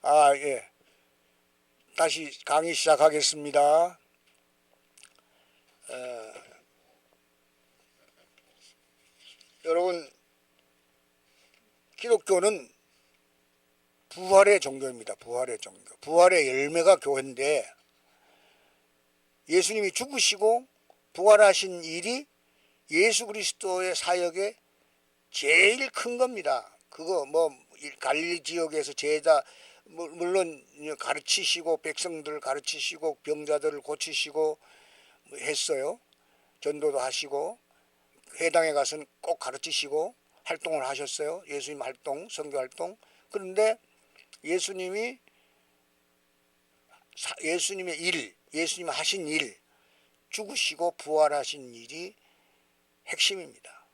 예. 다시 강의 시작하겠습니다. 여러분, 기독교는 부활의 종교입니다. 부활의 종교. 부활의 열매가 교회인데, 예수님이 죽으시고 부활하신 일이 예수 그리스도의 사역의 제일 큰 겁니다. 그거 갈릴리 지역에서 제자 물론 가르치시고 백성들을 가르치시고 병자들을 고치시고 했어요. 전도도 하시고 회당에 가서는 꼭 가르치시고 활동을 하셨어요. 예수님 활동, 선교 활동. 그런데 예수님의 일, 예수님 하신 일, 죽으시고 부활하신 일이 핵심입니다.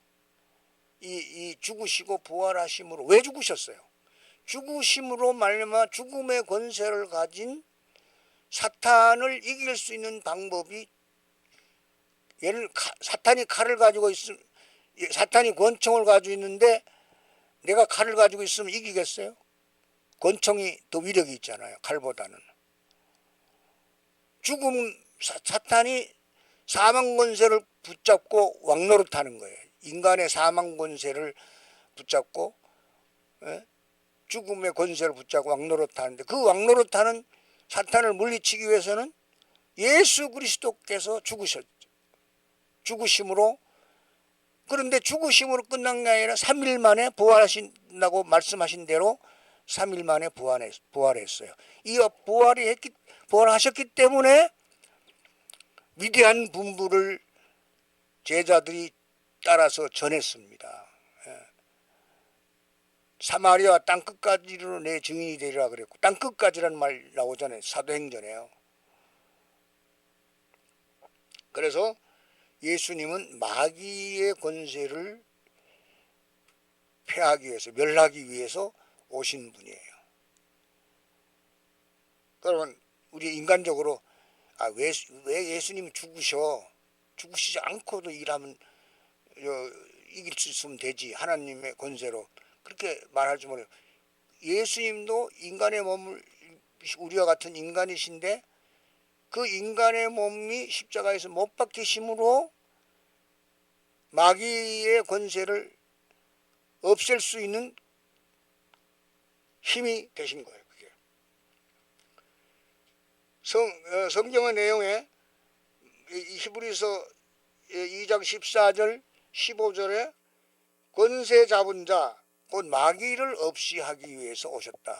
이 죽으시고 부활하심으로 왜 죽으셨어요? 죽으심으로 말미암아 죽음의 권세를 가진 사탄을 이길 수 있는 방법이, 사탄이 칼을 가지고 있으면, 사탄이 권총을 가지고 있는데 내가 칼을 가지고 있으면 이기겠어요? 권총이 더 위력이 있잖아요, 칼보다는. 사탄이 사망 권세를 붙잡고 왕노릇하는 거예요. 인간의 사망 권세를 붙잡고, 죽음의 권세를 붙잡고 왕노릇하는데, 그 왕노릇하는 사탄을 물리치기 위해서는 예수 그리스도께서 죽으심으로, 그런데 죽으심으로 끝난 게 아니라 3일 만에 부활하신다고 말씀하신 대로 3일 만에 부활했어요. 이 부활하셨기 때문에 위대한 분부를 제자들이 따라서 전했습니다. 사마리아 땅끝까지로 내 증인이 되리라 그랬고, 땅끝까지라는 말 나오잖아요. 사도행전에요. 그래서 예수님은 마귀의 권세를 폐하기 위해서, 멸하기 위해서 오신 분이에요. 그러면 우리 인간적으로 왜 예수님이 죽으시지 않고도 일하면 이길 수 있으면 되지, 하나님의 권세로, 그렇게 말할 줄 몰라요. 예수님도 인간의 몸을, 우리와 같은 인간이신데 그 인간의 몸이 십자가에서 못 박히심으로 마귀의 권세를 없앨 수 있는 힘이 되신 거예요. 그게 성경의 내용에 히브리서 2장 14절 15절에 권세 잡은 자 곧 마귀를 없이 하기 위해서 오셨다.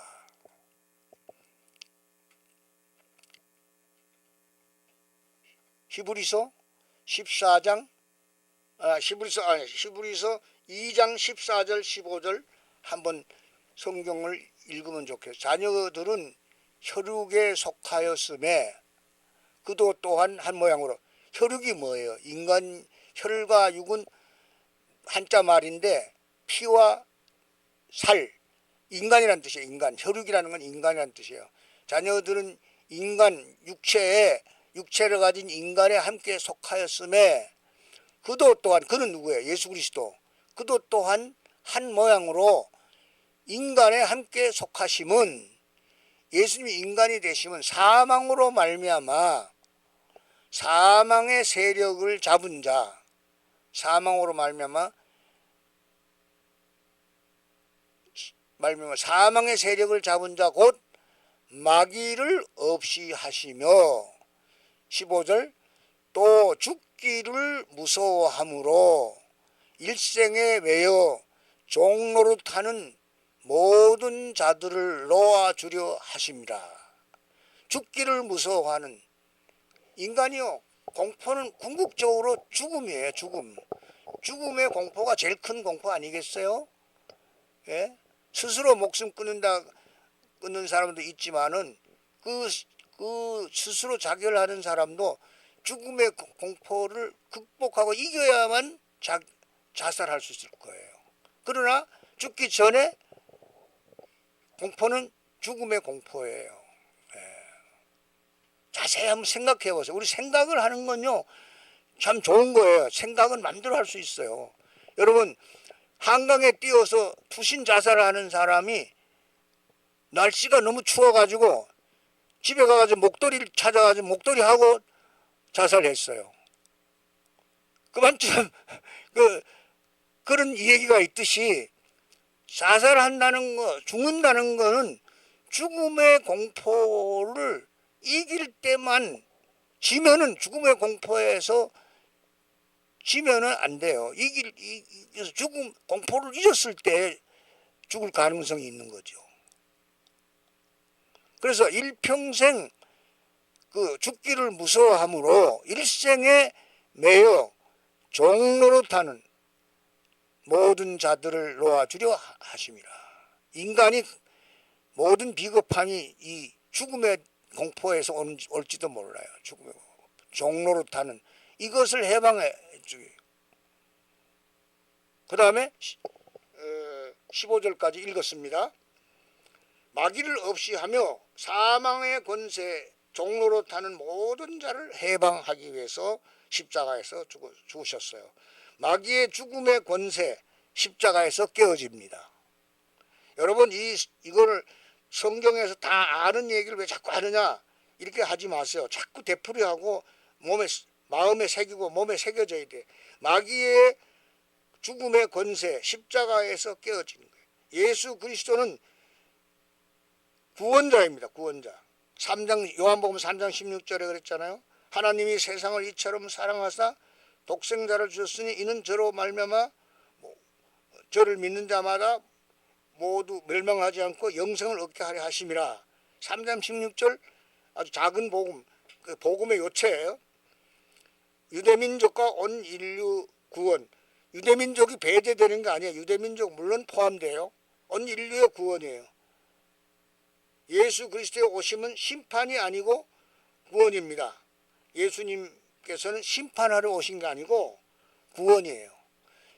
히브리서 2장 14절 15절 한번 성경을 읽으면 좋겠어요. 자녀들은 혈육에 속하였음에 그도 또한 한 모양으로. 혈육이 뭐예요? 인간 혈과 육은 한자 말인데 피와 살, 인간이라는 뜻이에요. 인간. 혈육이라는 건 인간이라는 뜻이에요. 자녀들은 인간, 육체를 가진 인간에 함께 속하였음에 그도 또한, 그는 누구예요? 예수 그리스도. 그도 또한 한 모양으로 인간에 함께 속하심은, 예수님이 인간이 되시면 사망으로 말미암아 사망의 세력을 잡은 자, 사망으로 말미암아 사망의 세력을 잡은 자 곧 마귀를 없이 하시며, 15절 또 죽기를 무서워함으로 일생에 매여 종노릇하는 모든 자들을 놓아주려 하심이라. 죽기를 무서워하는 인간이요, 공포는 궁극적으로 죽음이에요. 죽음의 공포가 제일 큰 공포 아니겠어요? 예? 스스로 목숨 끊는 사람도 있지만은 그 스스로 자결하는 사람도 죽음의 공포를 극복하고 이겨야만 자살할 수 있을 거예요. 그러나 죽기 전에 공포는 죽음의 공포예요. 자세히 한번 생각해 보세요. 우리 생각을 하는 건요, 참 좋은 거예요. 생각은 마음대로 할 수 있어요. 여러분, 한강에 뛰어서 투신 자살하는 사람이 날씨가 너무 추워가지고 집에 가가지고 목도리를 찾아가지고 목도리하고 자살했어요. 그만큼 그런 얘기가 있듯이 자살한다는 거, 죽는다는 거는 죽음의 공포를 이길 때만, 지면은 죽음의 공포에서 지면은 안 돼요. 죽음 공포를 잊었을 때 죽을 가능성이 있는 거죠. 그래서 일평생 그 죽기를 무서워함으로 일생에 매여 종로로 타는 모든 자들을 놓아주려 하심이라. 인간이 모든 비겁함이 이 죽음의 공포에서 올지도 몰라요. 죽음의 공포. 종로로 타는 이것을 해방해 주기. 그 다음에 15절까지 읽었습니다. 마귀를 없이 하며 사망의 권세 종로로 타는 모든 자를 해방하기 위해서 십자가에서 죽으셨어요. 마귀의 죽음의 권세 십자가에서 깨어집니다. 여러분 이걸 성경에서 다 아는 얘기를 왜 자꾸 하느냐 이렇게 하지 마세요. 자꾸 되풀이하고 마음에 새기고 몸에 새겨져야 돼. 마귀의 죽음의 권세 십자가에서 깨어지는 거예요. 예수 그리스도는 구원자입니다. 구원자. 요한복음 3장 16절에 그랬잖아요. 하나님이 세상을 이처럼 사랑하사 독생자를 주셨으니 이는 저로 말미암아 저를 믿는 자마다 모두 멸망하지 않고 영생을 얻게 하려 하심이라. 3장 16절 아주 작은 복음, 그 복음의 요체예요. 유대민족과 온 인류 구원. 유대민족이 배제되는 게 아니에요. 유대민족 물론 포함돼요. 온 인류의 구원이에요. 예수 그리스도의 오심은 심판이 아니고 구원입니다. 예수님께서는 심판하러 오신 게 아니고 구원이에요.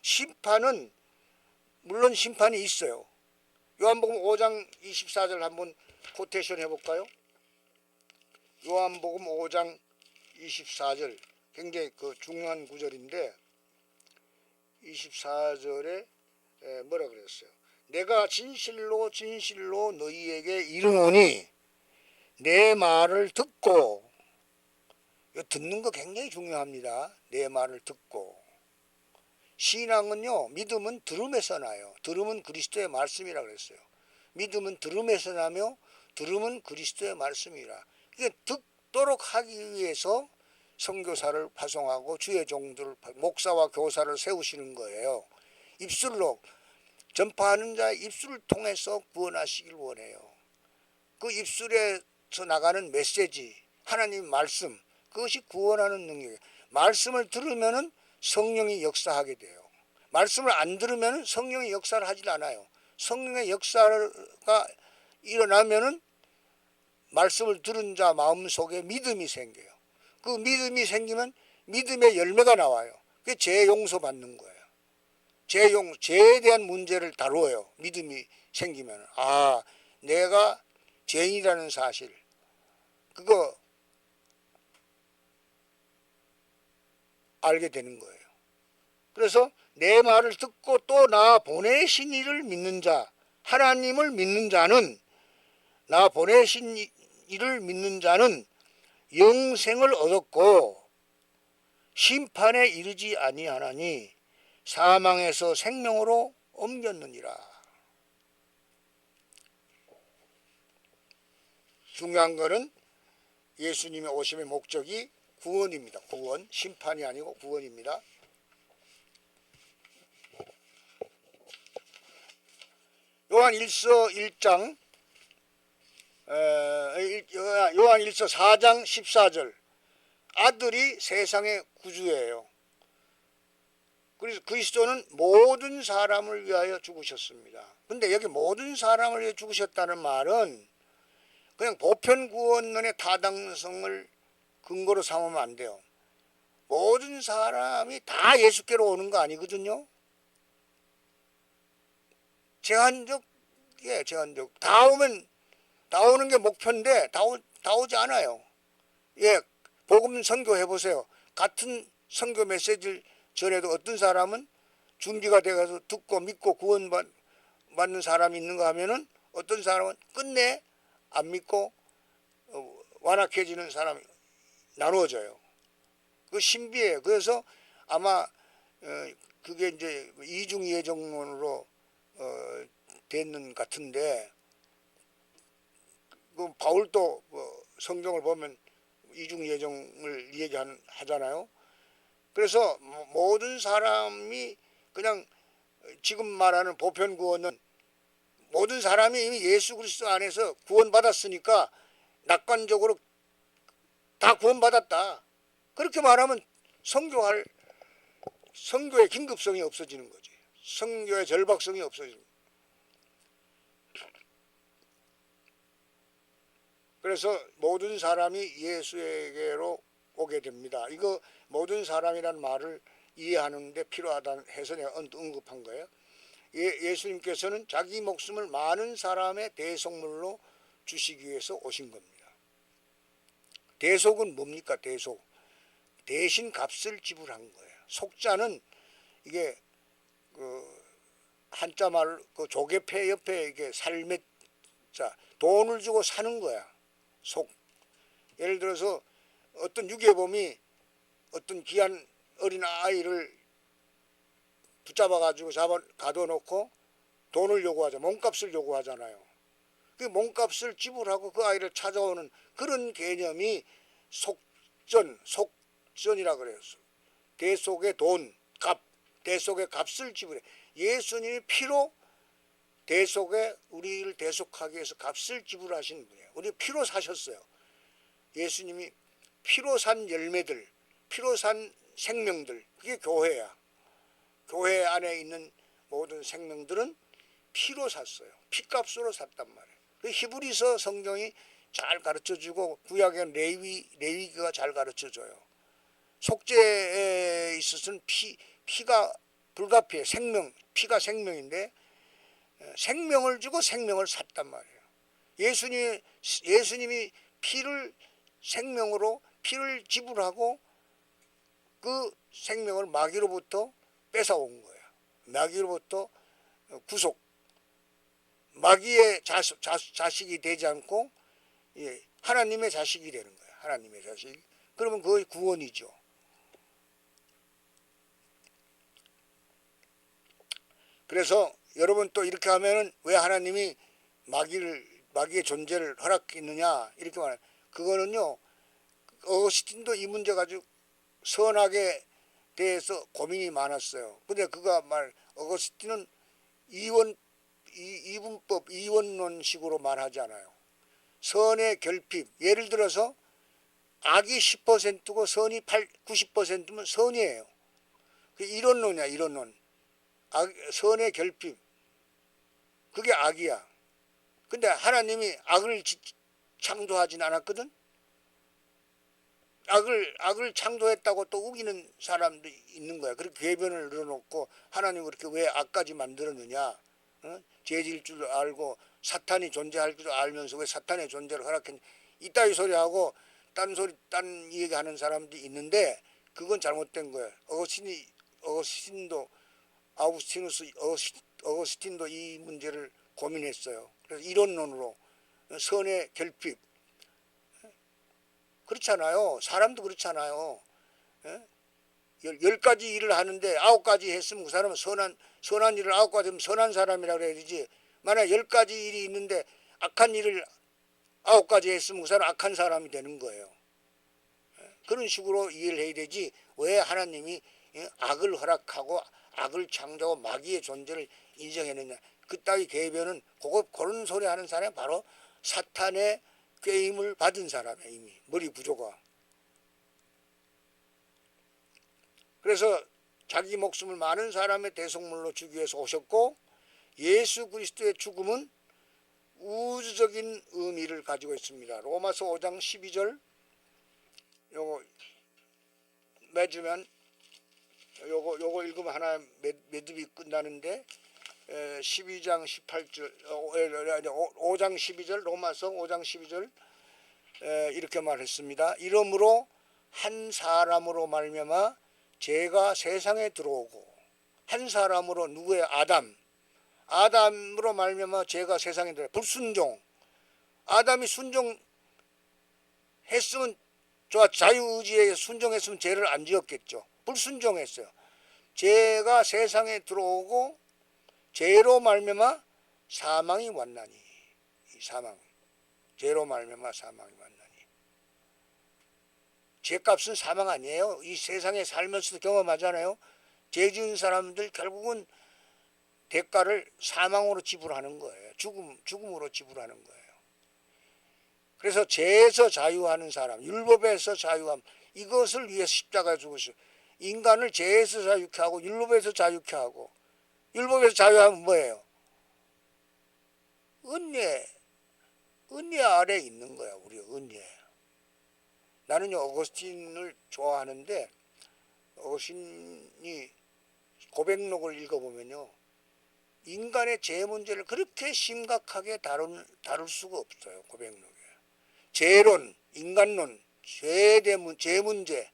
심판은 물론 심판이 있어요. 요한복음 5장 24절 한번 코테이션 해볼까요? 요한복음 5장 24절 굉장히 중요한 구절인데 24절에 뭐라 그랬어요? 내가 진실로 진실로 너희에게 이르노니 내 말을 듣고, 듣는 거 굉장히 중요합니다. 내 말을 듣고. 신앙은요, 믿음은 들음에서 나요. 들음은 그리스도의 말씀이라 그랬어요. 믿음은 들음에서 나며 들음은 그리스도의 말씀이라. 이게 듣도록 하기 위해서 선교사를 파송하고 주의 종들을 목사와 교사를 세우시는 거예요. 입술로 전파하는 자의 입술을 통해서 구원하시길 원해요. 그 입술에서 나가는 메시지, 하나님 말씀, 그것이 구원하는 능력이에요. 말씀을 들으면은 성령이 역사하게 돼요. 말씀을 안 들으면 성령이 역사를 하질 않아요. 성령의 역사가 일어나면은 말씀을 들은 자 마음속에 믿음이 생겨요. 그 믿음이 생기면 믿음의 열매가 나와요. 그게 죄 용서 받는 거예요. 죄에 대한 문제를 다루어요. 믿음이 생기면. 아, 내가 죄인이라는 사실. 그거 알게 되는 거예요. 그래서 내 말을 듣고 또 나 보내신 이를 믿는 자, 하나님을 믿는 자는, 나 보내신 이를 믿는 자는 영생을 얻었고 심판에 이르지 아니하나니 사망에서 생명으로 옮겼느니라. 중요한 것은 예수님의 오심의 목적이 구원입니다. 구원, 심판이 아니고 구원입니다. 요한 1서 1장 요한 1서 4장 14절 아들이 세상의 구주예요. 그래서 그리스도는 모든 사람을 위하여 죽으셨습니다. 근데 여기 모든 사람을 위해 죽으셨다는 말은 그냥 보편 구원론의 타당성을 근거로 삼으면 안 돼요. 모든 사람이 다 예수께로 오는 거 아니거든요. 제한적. 다 오는 게 목표인데 다 오지 않아요. 예, 복음 선교해 보세요. 같은 선교 메시지를 전에도 어떤 사람은 준비가 돼가서 듣고 믿고 구원받는 사람이 있는가 하면은 어떤 사람은 끝내 안 믿고 완악해지는 사람이 나누어져요. 그 신비해요. 그래서 아마 그게 이제 이중예정론으로 됐는 같은데, 그 바울도 성경을 보면 이중예정을 얘기하잖아요. 그래서 모든 사람이 그냥 지금 말하는 보편구원은 모든 사람이 이미 예수 그리스도 안에서 구원받았으니까 낙관적으로 다 구원받았다. 그렇게 말하면 성교의 긴급성이 없어지는 거지. 성교의 절박성이 없어지는 거지. 그래서 모든 사람이 예수에게로 오게 됩니다. 이거 모든 사람이라는 말을 이해하는데 필요하다 해서 내가 언급한 거예요. 예수님께서는 자기 목숨을 많은 사람의 대속물로 주시기 위해서 오신 겁니다. 대속은 뭡니까? 대속. 대신 값을 지불한 거예요. 속자는 이게 그 한자 말 그 조개패 옆에 이게 삶의 자, 돈을 주고 사는 거야. 속. 예를 들어서 어떤 유괴범이 어떤 귀한 어린 아이를 붙잡아 가지고 가둬놓고 돈을 요구하자, 몸값을 요구하잖아요. 그 몸값을 지불하고 그 아이를 찾아오는 그런 개념이 속전이라 그래요. 대속의 돈, 값, 대속의 값을 지불해. 예수님이 피로 우리를 대속하기 위해서 값을 지불하신 분이에요. 우리 피로 사셨어요. 예수님이 피로 산 열매들, 피로 산 생명들, 그게 교회야. 교회 안에 있는 모든 생명들은 피로 샀어요. 피값으로 샀단 말이에요. 그 히브리서 성경이 잘 가르쳐주고 구약의 레위기가 잘 가르쳐줘요. 속죄에 있어서는 피가 불가피해. 피가 생명인데 생명을 주고 생명을 샀단 말이에요. 예수님이 피를 지불하고 그 생명을 마귀로부터 뺏어온 거예요. 마귀로부터 구속. 마귀의 자식이 되지 않고 하나님의 자식이 되는 거예요. 하나님의 자식. 그러면 그것이 구원이죠. 그래서 여러분 또 이렇게 하면은 왜 하나님이 마귀의 존재를 허락했느냐 이렇게 말해요. 그거는요, 어거스틴도 이 문제 가지고 선악에 대해서 고민이 많았어요. 근데 어거스틴은 이원론식으로 말하지 않아요. 선의 결핍. 예를 들어서 악이 10%고 선이 90%면 선이에요. 그 이론론이야, 이론론. 선의 결핍. 그게 악이야. 근데 하나님이 악을 창조하진 않았거든. 악을 창조했다고 또 우기는 사람도 있는 거야. 그렇게 궤변을 늘어놓고 하나님 그렇게 왜 악까지 만들었느냐. 죄질 줄 알고 사탄이 존재할 줄 알면서 왜 사탄의 존재를 허락했냐. 이따위 소리하고 딴 얘기하는 사람도 있는데 그건 잘못된 거예요. 어거스틴도 이 문제를 고민했어요. 그래서 이론론으로 선의 결핍. 그렇잖아요. 사람도 그렇잖아요. 10가지 일을 하는데 9가지 했으면 그 사람은 선한 일을 9가지 하면 선한 사람이라고 그래야 되지. 만약 10가지 일이 있는데 악한 일을 9가지 했으면 그 사람은 악한 사람이 되는 거예요. 그런 식으로 이해를 해야 되지. 왜 하나님이 악을 허락하고 악을 창조하고 마귀의 존재를 인정했느냐. 그따위 개변은 그런 소리 하는 사람이 바로 사탄의 꾀임을 받은 사람이에요. 이미 머리 구조가. 그래서 자기 목숨을 많은 사람의 대속물로 주기 위해서 오셨고, 예수 그리스도의 죽음은 우주적인 의미를 가지고 있습니다. 로마서 5장 12절 요거 매주면 요거 읽으면 하나 매듭이 끝나는데 12장 18절 5장 12절 로마서 5장 12절 이렇게 말했습니다. 이러므로 한 사람으로 말미암아 죄가 세상에 들어오고, 한 사람으로 누구의 아담으로 말미암아 죄가 세상에 들어 불순종. 아담이 순종했으면 자유의지에 순종했으면 죄를 안 지었겠죠. 불순종했어요. 죄가 세상에 들어오고 죄로 말미암아 사망이 왔나니. 이 사망. 죄로 말미암아 사망이 왔나니. 죄값은 사망 아니에요. 이 세상에 살면서도 경험하잖아요. 죄 지은 사람들 결국은 대가를 사망으로 지불하는 거예요. 죽음으로 지불하는 거예요. 그래서 죄에서 자유하는 사람, 율법에서 자유함, 이것을 위해서 십자가에 죽으셨어요. 인간을 죄에서 자유케 하고 율법에서 자유케 하고. 율법에서 자유하면 뭐예요? 은혜 아래 있는 거야. 우리 은혜. 나는요 어거스틴을 좋아하는데 어거스틴이 고백록을 읽어보면요 인간의 죄 문제를 그렇게 심각하게 다룰 수가 없어요. 고백록에 죄론, 인간론, 죄 문제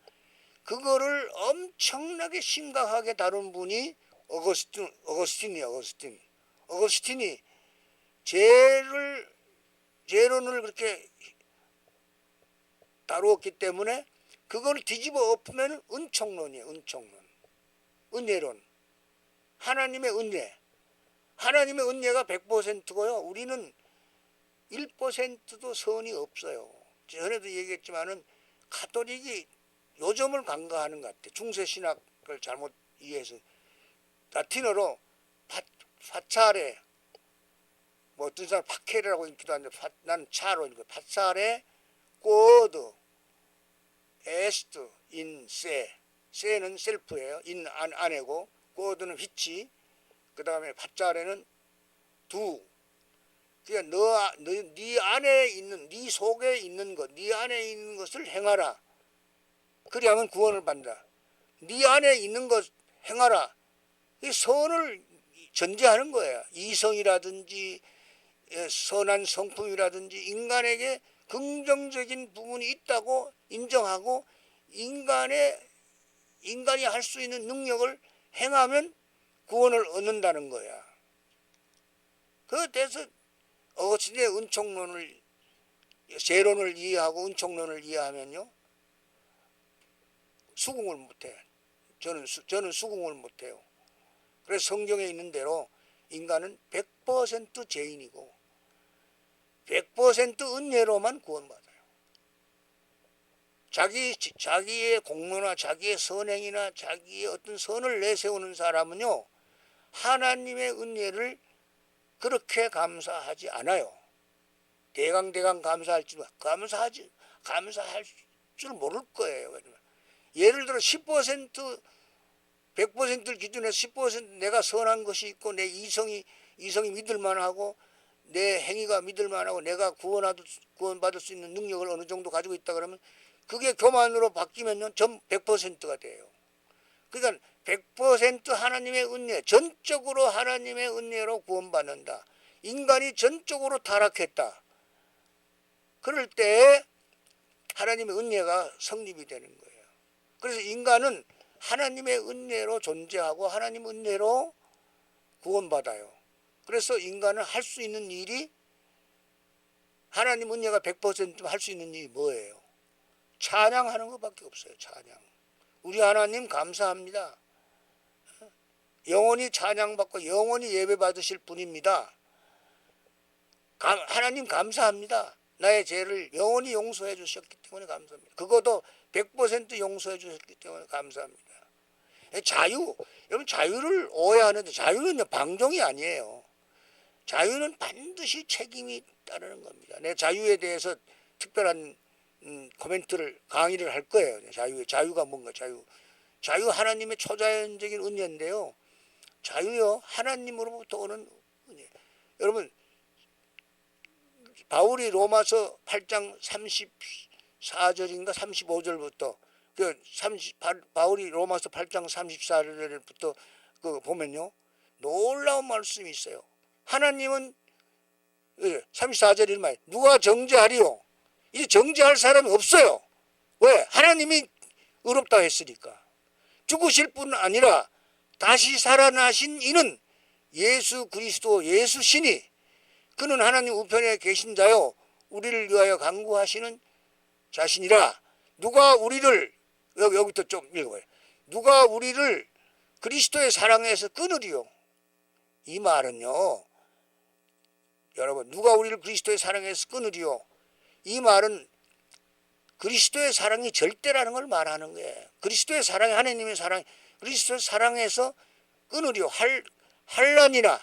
그거를 엄청나게 심각하게 다룬 분이 어거스틴이에요. 어거스틴이 죄론을 그렇게 다루었기 때문에 그걸 뒤집어 엎으면 은총론이에요. 은혜론. 하나님의 은혜. 하나님의 은혜가 100%고요. 우리는 1%도 선이 없어요. 전에도 얘기했지만은 가톨릭이 요점을 간과하는 것 같아요. 중세신학을 잘못 이해해서. 라틴어로 파차레, 뭐 어떤 사람 파케레라고 읽기도 하는데 나는 차로 읽어요. 파차레 꼬드 에스트 인 세. 세는 셀프예요. 인 안에고 꼬드는 휘치. 그 다음에 파짜레는 두. 그러니까 네 안에 있는, 네 속에 있는 것, 네 안에 있는 것을 행하라. 그리하면 구원을 받는다. 네 안에 있는 것 행하라. 이 선을 전제하는 거예요. 이성이라든지 선한 성품이라든지 인간에게 긍정적인 부분이 있다고 인정하고 인간이 할 수 있는 능력을 행하면 구원을 얻는다는 거야. 그래서 어거스틴의 은총론을 죄론을 이해하고 은총론을 이해하면요 수긍을 못해. 저는 수긍을 못해요. 그래서 성경에 있는 대로 인간은 100% 죄인이고 100% 은혜로만 구원받아요. 자기의 공로나 자기의 선행이나 자기의 어떤 선을 내세우는 사람은요 하나님의 은혜를 그렇게 감사하지 않아요. 대강 감사할 줄 모를 거예요. 예를 들어 10% 100%를 기준해서 10% 내가 선한 것이 있고 내 이성이 믿을만하고 내 행위가 믿을만하고 내가 구원받을 수 있는 능력을 어느 정도 가지고 있다 그러면 그게 교만으로 바뀌면요 전 100%가 돼요. 그러니까 100% 하나님의 은혜, 전적으로 하나님의 은혜로 구원받는다. 인간이 전적으로 타락했다. 그럴 때 하나님의 은혜가 성립이 되는 거예요. 그래서 인간은 하나님의 은혜로 존재하고 하나님 은혜로 구원받아요. 그래서 인간은 할 수 있는 일이 하나님 은혜가 100% 할 수 있는 일이 뭐예요? 찬양하는 것밖에 없어요. 찬양. 우리 하나님 감사합니다. 영원히 찬양받고 영원히 예배받으실 분입니다. 하나님 감사합니다. 나의 죄를 영원히 용서해 주셨기 때문에 감사합니다. 그것도 100% 용서해 주셨기 때문에 감사합니다. 여러분 자유를 오해하는데 자유는 방종이 아니에요. 자유는 반드시 책임이 따르는 겁니다. 내 자유에 대해서 특별한 강의를 할 거예요. 자유가 뭔가 자유 하나님의 초자연적인 은혜인데요. 자유요 하나님으로부터 오는 은혜. 여러분 바울이 로마서 8장 34절인가 35절부터 바울이 로마서 8장 34절부터 보면요 놀라운 말씀이 있어요. 하나님은 34절이 말 누가 정죄하리요? 이제 정죄할 사람이 없어요. 왜? 하나님이 의롭다 했으니까. 죽으실 뿐 아니라 다시 살아나신 이는 예수 그리스도 예수 신이 그는 하나님 우편에 계신 자요 우리를 위하여 간구하시는 자신이라. 누가 우리를 여기부터 좀 읽어봐요. 누가 우리를 그리스도의 사랑에서 끊으리요. 이 말은요, 여러분, 누가 우리를 그리스도의 사랑에서 끊으리요. 이 말은 그리스도의 사랑이 절대라는 걸 말하는 거예요. 그리스도의 사랑이 하나님의 사랑, 그리스도의 사랑에서 끊으리요. 환난이나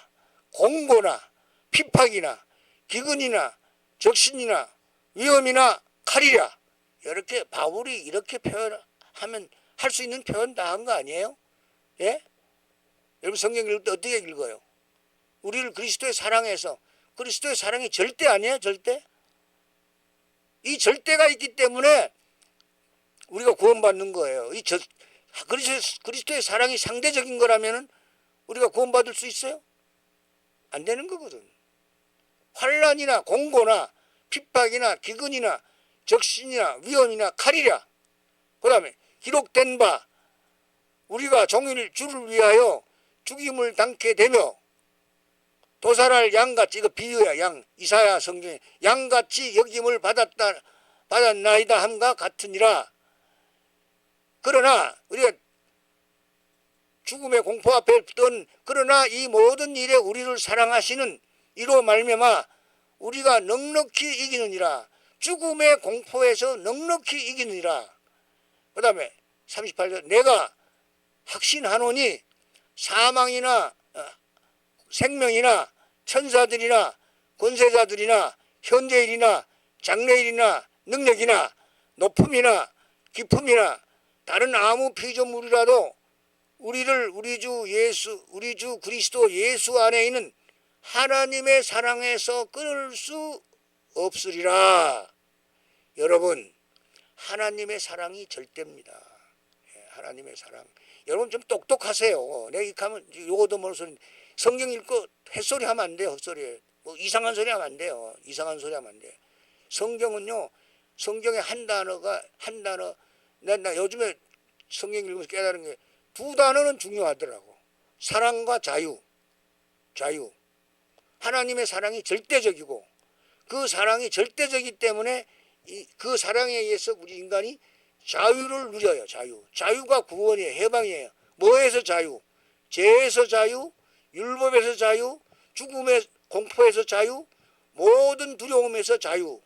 공고나 핍박이나 기근이나 적신이나 위험이나 칼이라. 이렇게 바울이 이렇게 표현하면 할 수 있는 표현 다 한 거 아니에요? 예? 여러분 성경 읽을 때 어떻게 읽어요? 우리를 그리스도의 사랑에서, 그리스도의 사랑이 절대 아니에요? 절대? 이 절대가 있기 때문에 우리가 구원받는 거예요. 그리스도의 사랑이 상대적인 거라면 우리가 구원받을 수 있어요? 안 되는 거거든. 환난이나 공고나 핍박이나 기근이나 적신이나 위험이나 칼이라. 그 다음에 기록된 바 우리가 종일 주를 위하여 죽임을 당케 되며 도살할 양같이, 이거 비유야. 양, 이사야 성경에 양같이 여김을 받았나이다 함과 같으니라. 그러나 우리가 죽음의 공포 앞에 던 그러나 이 모든 일에 우리를 사랑하시는 이로 말미암아 우리가 넉넉히 이기느니라. 죽음의 공포에서 넉넉히 이기느니라. 그 다음에 38절 내가 확신하노니 사망이나 생명이나 천사들이나 권세자들이나 현재일이나 장래일이나 능력이나 높음이나 깊음이나 다른 아무 피조물이라도 우리를 우리 주 그리스도 예수 안에 있는 하나님의 사랑에서 끊을 수 없으리라. 여러분, 하나님의 사랑이 절대입니다. 하나님의 사랑. 여러분 좀 똑똑하세요. 내가 이렇게 하면 요거도 모르는 소리. 성경 읽고 햇소리 하면 안 돼요. 헛소리. 뭐 이상한 소리 하면 안 돼요. 이상한 소리 하면 안 돼요. 성경은요. 성경의 한 단어 나 요즘에 성경 읽으면서 깨달은 게 두 단어는 중요하더라고. 사랑과 자유. 하나님의 사랑이 절대적이고 그 사랑이 절대적이기 때문에 그 사랑에 의해서 우리 인간이 자유를 누려요. 자유가 구원이에요. 해방이에요. 뭐에서 자유? 죄에서 자유, 율법에서 자유, 죽음의 공포에서 자유, 모든 두려움에서 자유.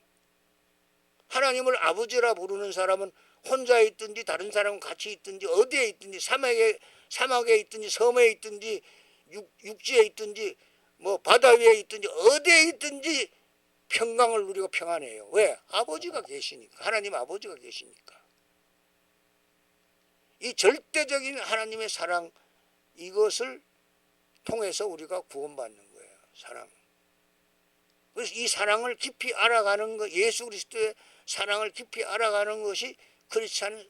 하나님을 아버지라 부르는 사람은 혼자 있든지 다른 사람과 같이 있든지 어디에 있든지 사막에 있든지 섬에 있든지 육지에 있든지 뭐 바다 위에 있든지 어디에 있든지 평강을 누리고 평안해요. 왜? 아버지가 계시니까. 하나님 아버지가 계시니까. 이 절대적인 하나님의 사랑, 이것을 통해서 우리가 구원받는 거예요. 사랑. 그래서 이 사랑을 깊이 알아가는 것, 예수 그리스도의 사랑을 깊이 알아가는 것이 크리스찬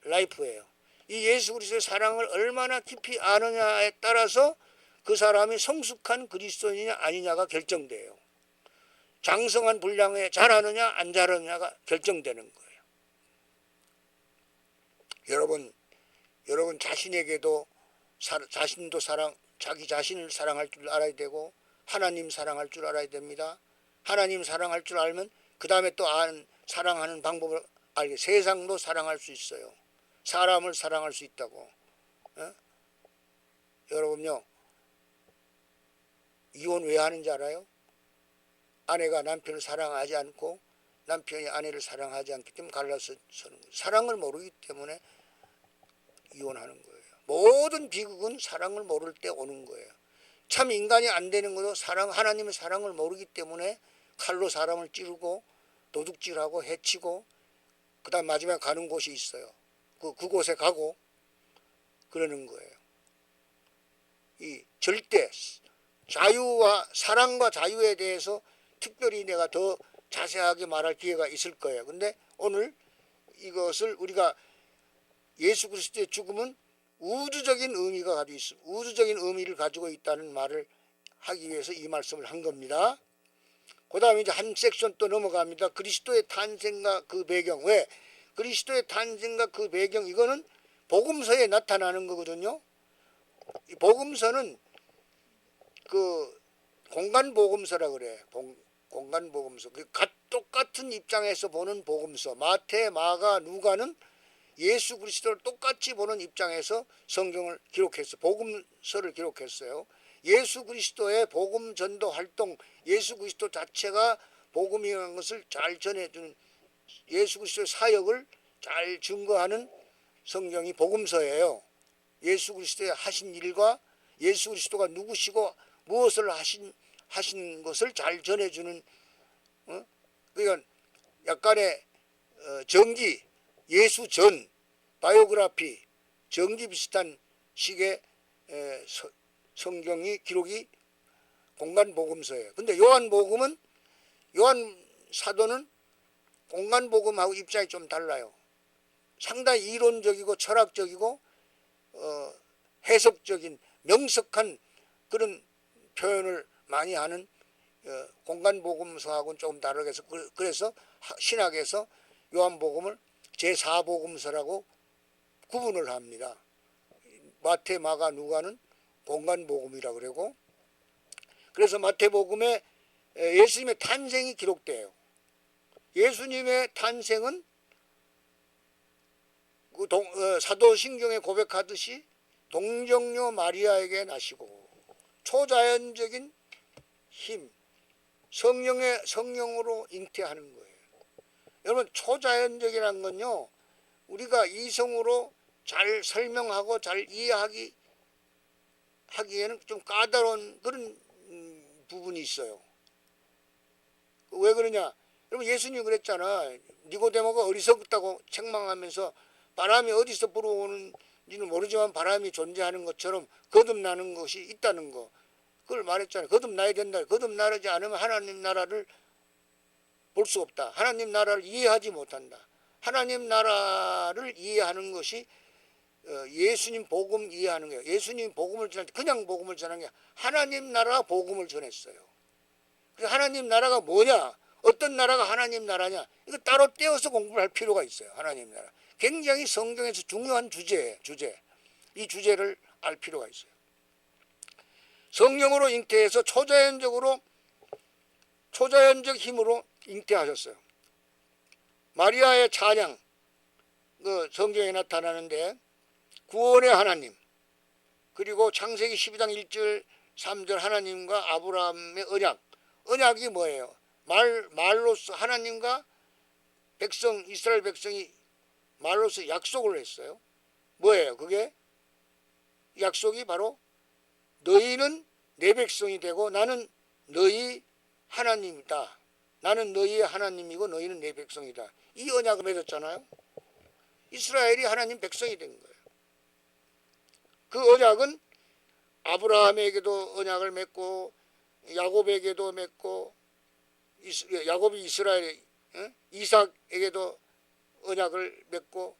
라이프예요. 이 예수 그리스도의 사랑을 얼마나 깊이 아느냐에 따라서 그 사람이 성숙한 그리스도인이냐 아니냐가 결정돼요. 장성한 분량에 잘하느냐 안 잘하느냐가 결정되는 거예요. 여러분 자신에게도 자기 자신을 사랑할 줄 알아야 되고 하나님 사랑할 줄 알아야 됩니다. 하나님 사랑할 줄 알면 그 다음에 또 사랑하는 방법을 알게, 세상도 사랑할 수 있어요. 사람을 사랑할 수 있다고. 여러분요, 이혼 왜 하는지 알아요? 아내가 남편을 사랑하지 않고 남편이 아내를 사랑하지 않기 때문에 갈라서 서는 거예요. 사랑을 모르기 때문에 이혼하는 거예요. 모든 비극은 사랑을 모를 때 오는 거예요. 참 인간이 안 되는 것도 하나님의 사랑을 모르기 때문에 칼로 사람을 찌르고 도둑질하고 해치고 그 다음 마지막에 가는 곳이 있어요. 그곳에 가고 그러는 거예요. 이 절대 자유와 사랑과 자유에 대해서 특별히 내가 더 자세하게 말할 기회가 있을 거예요. 근데 오늘 이것을 우리가 예수 그리스도의 죽음은 우주적인 의미가 가지고 있습니다. 우주적인 의미를 가지고 있다는 말을 하기 위해서 이 말씀을 한 겁니다. 그 다음에 이제 한 섹션 또 넘어갑니다. 그리스도의 탄생과 그 배경. 왜? 그리스도의 탄생과 그 배경, 이거는 복음서에 나타나는 거거든요. 이 복음서는 그 공간 복음서라 그래. 공간 복음서. 그 똑같은 입장에서 보는 복음서. 마태, 마가, 누가는 예수 그리스도를 똑같이 보는 입장에서 성경을 기록했어. 복음서를 기록했어요. 예수 그리스도의 복음 전도 활동, 예수 그리스도 자체가 복음이라는 것을 잘 전해주는, 예수 그리스도의 사역을 잘 증거하는 성경이 복음서예요. 예수 그리스도의 하신 일과 예수 그리스도가 누구시고 무엇을 하신 것을 잘 전해주는, 그러니까 약간의 전기, 예수 전, 바이오그래피, 전기 비슷한 식의 성경이 기록이 공간 복음서예요. 근데 요한 사도는 공간 복음하고 입장이 좀 달라요. 상당히 이론적이고 철학적이고 해석적인 명석한 그런 표현을 많이 하는 공간 복음서하고는 조금 다르게 해서, 그래서 신학에서 요한복음을 제4복음서라고 구분을 합니다. 마태, 마가, 누가는 공간 복음이라 그러고, 그래서 마태복음에 예수님의 탄생이 기록돼요. 예수님의 탄생은 사도신경에 고백하듯이 동정녀 마리아에게 나시고 초자연적인 힘, 성령으로 잉태하는 거예요. 여러분, 초자연적이라는 건요, 우리가 이성으로 잘 설명하고 잘 이해하기에는 좀 까다로운 그런 부분이 있어요. 왜 그러냐? 여러분, 예수님이 그랬잖아. 니고데모가 어리석다고 책망하면서 바람이 어디서 불어오는지는 모르지만 바람이 존재하는 것처럼 거듭나는 것이 있다는 거. 그걸 말했잖아요. 거듭나야 된다. 거듭나지 않으면 하나님 나라를 볼 수 없다. 하나님 나라를 이해하지 못한다. 하나님 나라를 이해하는 것이 예수님 복음 이해하는 거예요. 예수님 복음을 전할 때 그냥 복음을 전하는 게 하나님 나라 복음을 전했어요. 그래서 하나님 나라가 뭐냐? 어떤 나라가 하나님 나라냐? 이거 따로 떼어서 공부를 할 필요가 있어요. 하나님 나라. 굉장히 성경에서 중요한 주제. 이 주제를 알 필요가 있어요. 성령으로 잉태해서 초자연적 힘으로 잉태하셨어요. 마리아의 찬양, 그 성경에 나타나는데 구원의 하나님, 그리고 창세기 12장 1절 3절 하나님과 아브라함의 언약이 뭐예요? 말로서 하나님과 이스라엘 백성이 말로서 약속을 했어요. 뭐예요? 그게 약속이 바로 너희는 내 백성이 되고 나는 너희 하나님이다. 나는 너희의 하나님이고 너희는 내 백성이다. 이 언약을 맺었잖아요. 이스라엘이 하나님 백성이 된 거예요. 그 언약은 아브라함에게도 언약을 맺고 야곱에게도 맺고 야곱이 이스라엘 이삭에게도 언약을 맺고,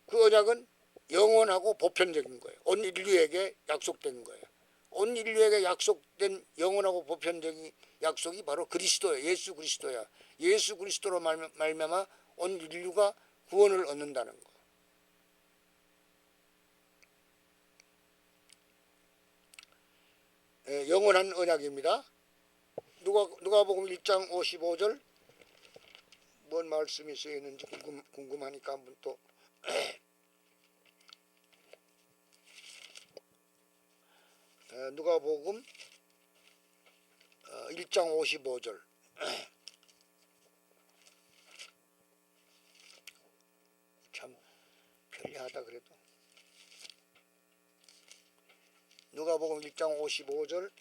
그 언약은 영원하고 보편적인 거예요. 온 인류에게 약속된 거예요. 온 인류에게 약속된 영원하고 보편적인 약속이 바로 그리스도예요. 예수 그리스도야. 예수 그리스도로 말미암아 온 인류가 구원을 얻는다는 거. 영원한 언약입니다. 누가복음 1장 55절 뭔 말씀이 쓰여 있는지 궁금하니까 한번 또 누가복음 1장 55절 참 편리하다 그래도. 누가복음 1장 55절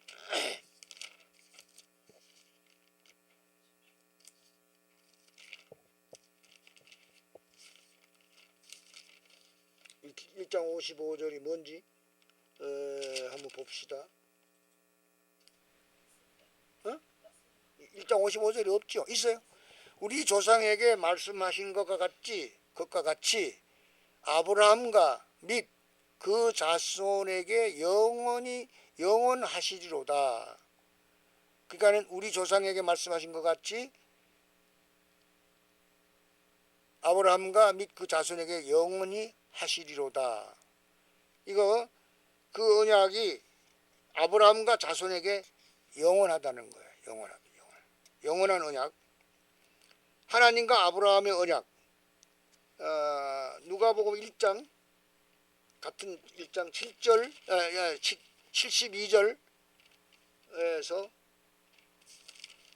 (1장 55절이) 뭔지 한번 봅시다. 1장 55절이 없죠? 있어요? 우리 조상에게 말씀하신 것과 같이 아브라함과 및 그 자손에게 영원하시리로다. 그러니까 우리 조상에게 말씀하신 것 같이 아브라함과 및 그 자손에게 영원히 하시리로다. 이거 그 언약이 아브라함과 자손에게 영원하다는 거예요. 영원한 언약. 하나님과 아브라함의 언약. 누가복음 1장 같은 1장 7절 72절에서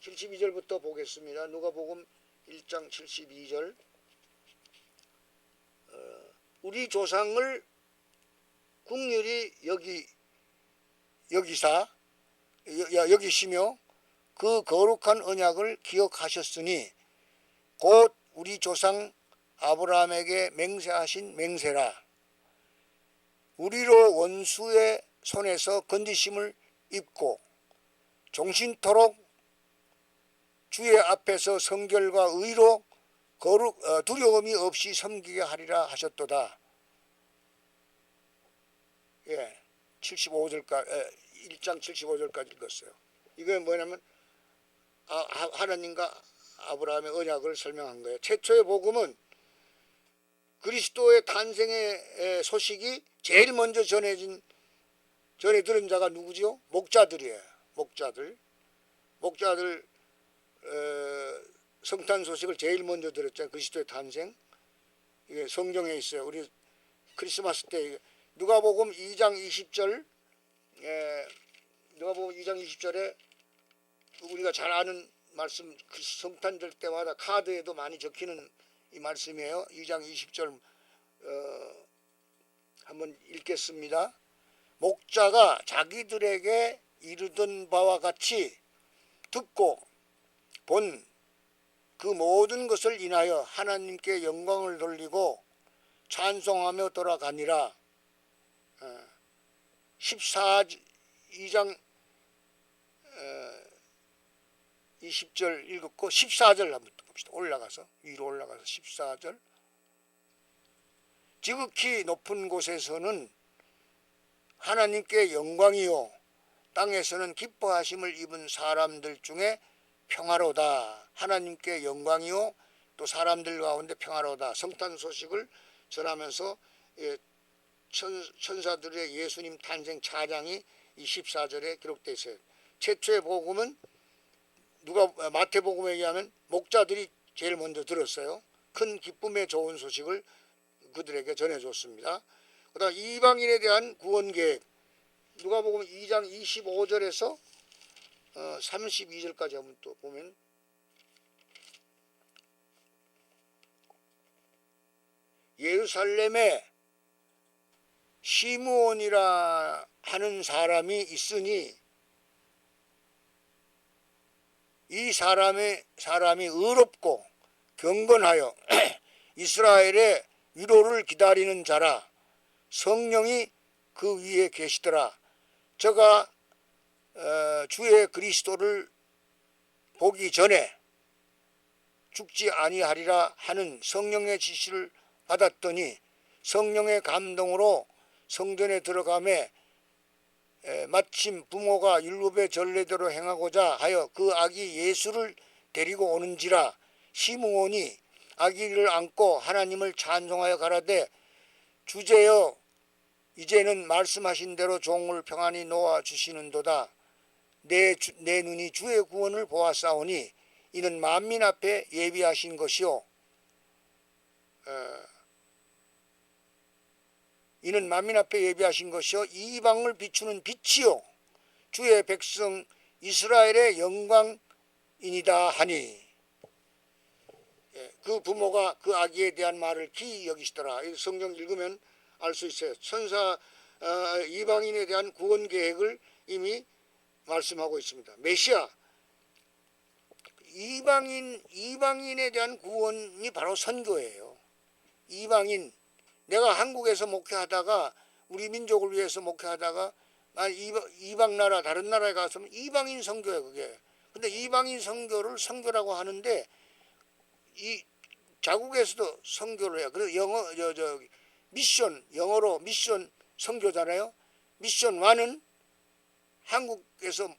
72절부터 보겠습니다. 누가복음 1장 72절. 우리 조상을 긍휼히 여기시며 그 거룩한 언약을 기억하셨으니 곧 우리 조상 아브라함에게 맹세하신 맹세라. 우리로 원수의 손에서 건지심을 입고 종신토록 주의 앞에서 성결과 의로 두려움이 없이 섬기게 하리라 하셨도다. 75절까지 1장 75절까지 읽었어요. 이건 뭐냐면 하나님과 아브라함의 언약을 설명한 거예요. 최초의 복음은 그리스도의 탄생의 소식이 제일 먼저 전해 들은 자가 누구죠? 목자들이에요. 목자들 성탄 소식을 제일 먼저 들었잖아요. 그리스도의 탄생. 이게 성경에 있어요. 우리 크리스마스 때 누가복음 2장 20절 누가복음 2장 20절에 우리가 잘 아는 말씀, 성탄 될 때마다 카드에도 많이 적히는 이 말씀이에요. 2장 20절 한번 읽겠습니다. 목자가 자기들에게 이르던 바와 같이 듣고 본 그 모든 것을 인하여 하나님께 영광을 돌리고 찬송하며 돌아가니라. 2장 20절 읽었고 14절 한번 봅시다. 위로 올라가서 14절. 지극히 높은 곳에서는 하나님께 영광이요 땅에서는 기뻐하심을 입은 사람들 중에 평화로다. 하나님께 영광이요 또 사람들 가운데 평화로다. 성탄 소식을 전하면서 천사들의 예수님 탄생 찬양이 이 14절에 기록되어 있어요. 최초의 복음은 마태복음에 의하면 목자들이 제일 먼저 들었어요. 큰 기쁨의 좋은 소식을 그들에게 전해줬습니다. 그다음 이방인에 대한 구원 계획. 누가복음 2장 25절에서 32절까지 한번 또 보면 예루살렘에 시므온이라 하는 사람이 있으니 이 사람이 의롭고 경건하여 이스라엘의 위로를 기다리는 자라. 성령이 그 위에 계시더라. 저가 주의 그리스도를 보기 전에 죽지 아니하리라 하는 성령의 지시를 받았더니 성령의 감동으로 성전에 들어가매 마침 부모가 율법의 전례대로 행하고자 하여 그 아기 예수를 데리고 오는지라. 시므온이 아기를 안고 하나님을 찬송하여 가라되 주제여 이제는 말씀하신 대로 종을 평안히 놓아 주시는도다. 내 눈이 주의 구원을 보았사오니 이는 만민 앞에 예비하신 것이요 이는 만민 앞에 예비하신 것이요 이방을 비추는 빛이요 주의 백성 이스라엘의 영광이니이다 하니. 그 부모가 그 아기에 대한 말을 기이 여기시더라. 성경 읽으면 알 수 있어요. 이방인에 대한 구원 계획을 이미 말씀하고 있습니다. 메시아 이방인에 대한 구원이 바로 선교예요. 이방인, 내가 한국에서 목회하다가 우리 민족을 위해서 목회하다가 이방 나라 다른 나라에 가서 이방인 선교예요. 그게. 근데 이방인 선교를 선교라고 하는데 이 자국에서도 선교를 해요. 그래서 미션, 영어로 미션 선교잖아요. 미션 1은 한국에서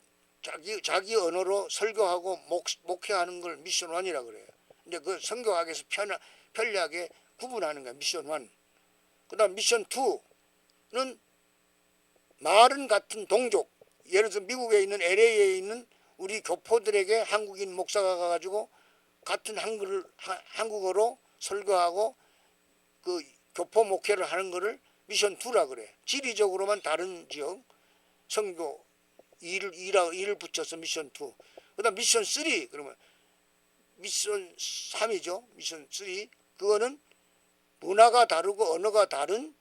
자기 언어로 설교하고 목회하는 걸 미션 1이라고 그래요. 근데 그 선교하기 위해서 편리하게 구분하는 거야. 미션 1. 그 다음 미션 2는 말은 같은 동족, 예를 들어 미국에 있는 LA에 있는 우리 교포들에게 한국인 목사가 가가지고 같은 한국어로 설교하고 그 교포 목회를 하는 거를 미션 2라 그래. 지리적으로만 다른 지역 선교 2를 붙여서 미션 2. 그다음 미션 3 그러면 미션 3이죠. 미션 3 그거는 문화가 다르고 언어가 다른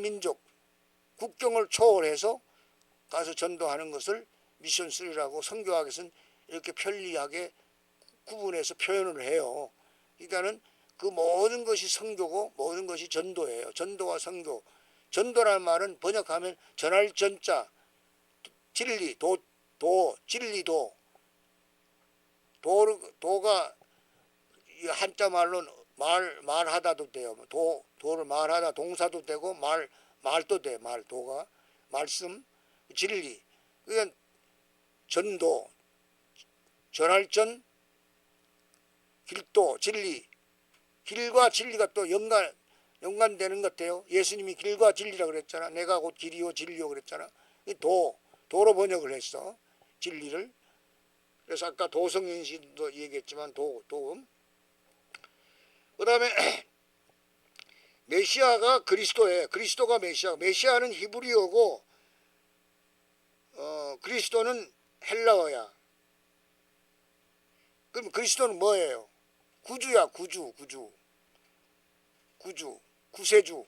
민족 국경을 초월해서 가서 전도하는 것을 미션 3라고 선교학에서는 이렇게 편리하게 구분해서 표현을 해요. 그러니까는 그 모든 것이 선교고 모든 것이 전도예요. 전도와 선교. 전도라는 말은 번역하면 전할 전자, 진리, 진리도. 도가 한자 말로 말하다도 돼요. 도를 말하다 동사도 되고 말도 돼. 도가 말씀, 진리. 그러니까 전도, 전할 전, 길도, 진리. 길과 진리가 또 연관되는 것 같아요. 예수님이 길과 진리라 그랬잖아. 내가 곧 길이요 진리요 그랬잖아. 도로 번역을 했어. 진리를. 그래서 아까 도성인 씨도 얘기했지만 도음. 그 다음에 메시아가 그리스도예요. 그리스도가 메시아. 메시아는 히브리어고 그리스도는 헬라어야. 그럼 그리스도는 뭐예요? 구주야. 구세주.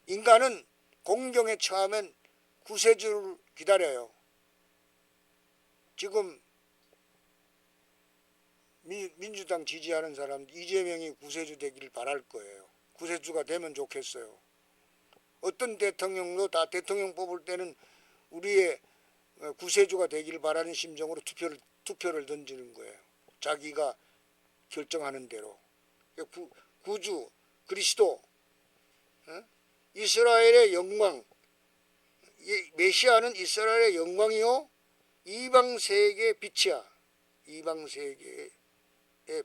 인간은 공경에 처하면 구세주를 기다려요. 지금 민주당 지지하는 사람 이재명이 구세주 되기를 바랄 거예요. 구세주가 되면 좋겠어요. 어떤 대통령도 다 대통령 뽑을 때는 우리의 구세주가 되기를 바라는 심정으로 투표를 던지는 거예요. 자기가 결정하는 대로. 구주, 그리스도, 이스라엘의 영광. 메시아는 이스라엘의 영광이요 이방 세계의 빛이야. 이방 세계의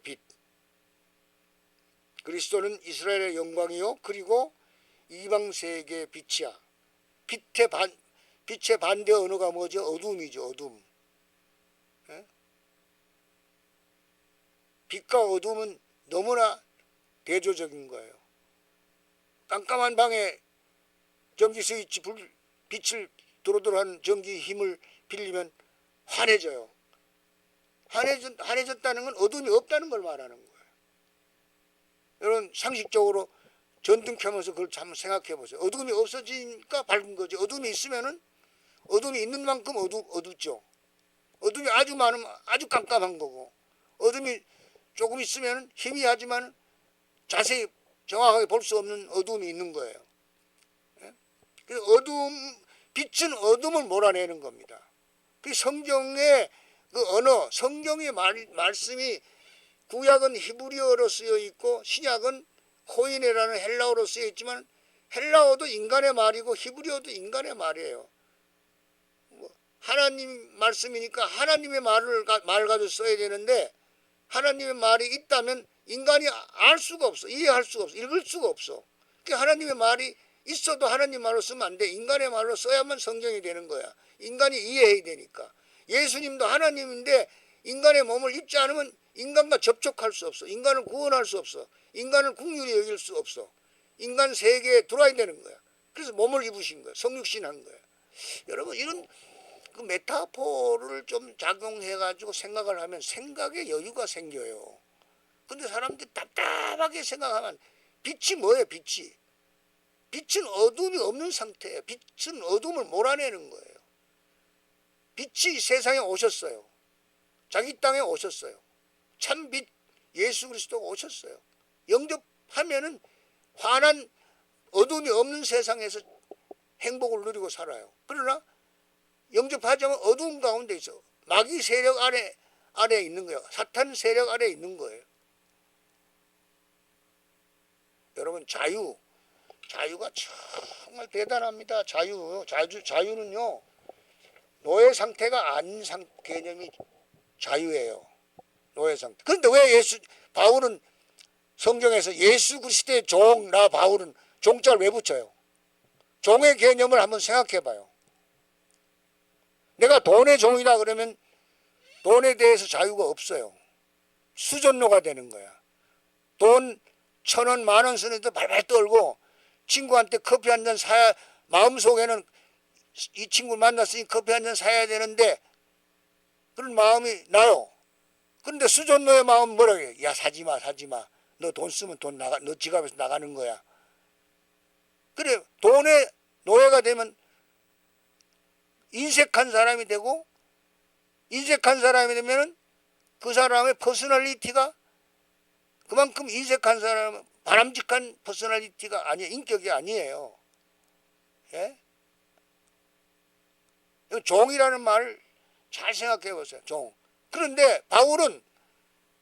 빛. 그리스도는 이스라엘의 영광이요 그리고 이방 세계의 빛이야. 빛의 반대 언어가 뭐죠? 어둠이죠. 어둠. 빛과 어둠은 너무나 대조적인 거예요. 깜깜한 방에 전기 스위치 빛을 도로도로한 전기 힘을 빌리면 환해져요. 환해졌다는 건 어둠이 없다는 걸 말하는 거예요. 여러분 상식적으로 전등 켜면서 그걸 한번 생각해 보세요. 어둠이 없어지니까 밝은 거지. 어둠이 있으면은 어둠이 있는 만큼 어둡죠. 어둠이 아주 많으면 아주 깜깜한 거고 어둠이 조금 있으면 희미하지만 자세히 정확하게 볼 수 없는 어둠이 있는 거예요. 그래서 빛은 어둠을 몰아내는 겁니다. 그 성경의 그 언어, 성경의 말씀이 구약은 히브리어로 쓰여 있고 신약은 코이네라는 헬라어로 쓰여 있지만 헬라어도 인간의 말이고 히브리어도 인간의 말이에요. 하나님 말씀이니까 하나님의 말 가지고 써야 되는데 하나님의 말이 있다면 인간이 알 수가 없어. 이해할 수가 없어. 읽을 수가 없어. 그러니까 하나님의 말이 있어도 하나님 말로 쓰면 안 돼. 인간의 말로 써야만 성경이 되는 거야. 인간이 이해해야 되니까. 예수님도 하나님인데 인간의 몸을 입지 않으면 인간과 접촉할 수 없어. 인간을 구원할 수 없어. 인간을 긍휼히 여길 수 없어. 인간 세계에 들어와야 되는 거야. 그래서 몸을 입으신 거야. 성육신한 거야. 여러분 이런 그 메타포를 좀 작용해가지고 생각을 하면 생각에 여유가 생겨요. 근데 사람들이 답답하게 생각하면 빛이 뭐예요? 빛은 어둠이 없는 상태예요. 빛은 어둠을 몰아내는 거예요. 빛이 세상에 오셨어요. 자기 땅에 오셨어요. 참빛 예수 그리스도가 오셨어요. 영접하면은 환한 어둠이 없는 세상에서 행복을 누리고 살아요. 그러나 영접하지 않으면 어두운 가운데 있어. 마귀 세력 아래 있는 거예요. 사탄 세력 아래 있는 거예요. 여러분 자유가 정말 대단합니다. 자유는요 노예 상태가 아닌 개념이 자유예요. 노예 상태. 그런데 왜 바울은 성경에서 예수 그리스도의 종 나 바울은 종자를 왜 붙여요? 종의 개념을 한번 생각해 봐요. 내가 돈의 종이다 그러면 돈에 대해서 자유가 없어요. 수전노가 되는 거야. 돈 1,000원, 10,000원 쓰는데 발발 떨고 친구한테 커피 한 잔 사야, 마음속에는 이 친구를 만났으니 커피 한 잔 사야 되는데 그런 마음이 나요. 그런데 수전노의 마음은 뭐라고 해요? 야, 사지마, 사지마. 너 돈 쓰면 돈 나가, 너 지갑에서 나가는 거야. 그래, 돈의 노예가 되면 인색한 사람이 되고, 인색한 사람이 되면은 그 사람의 퍼스널리티가 그만큼 인색한 사람은 바람직한 퍼스널리티가 아니에요. 인격이 아니에요. 예? 종이라는 말을 잘 생각해 보세요. 종. 그런데 바울은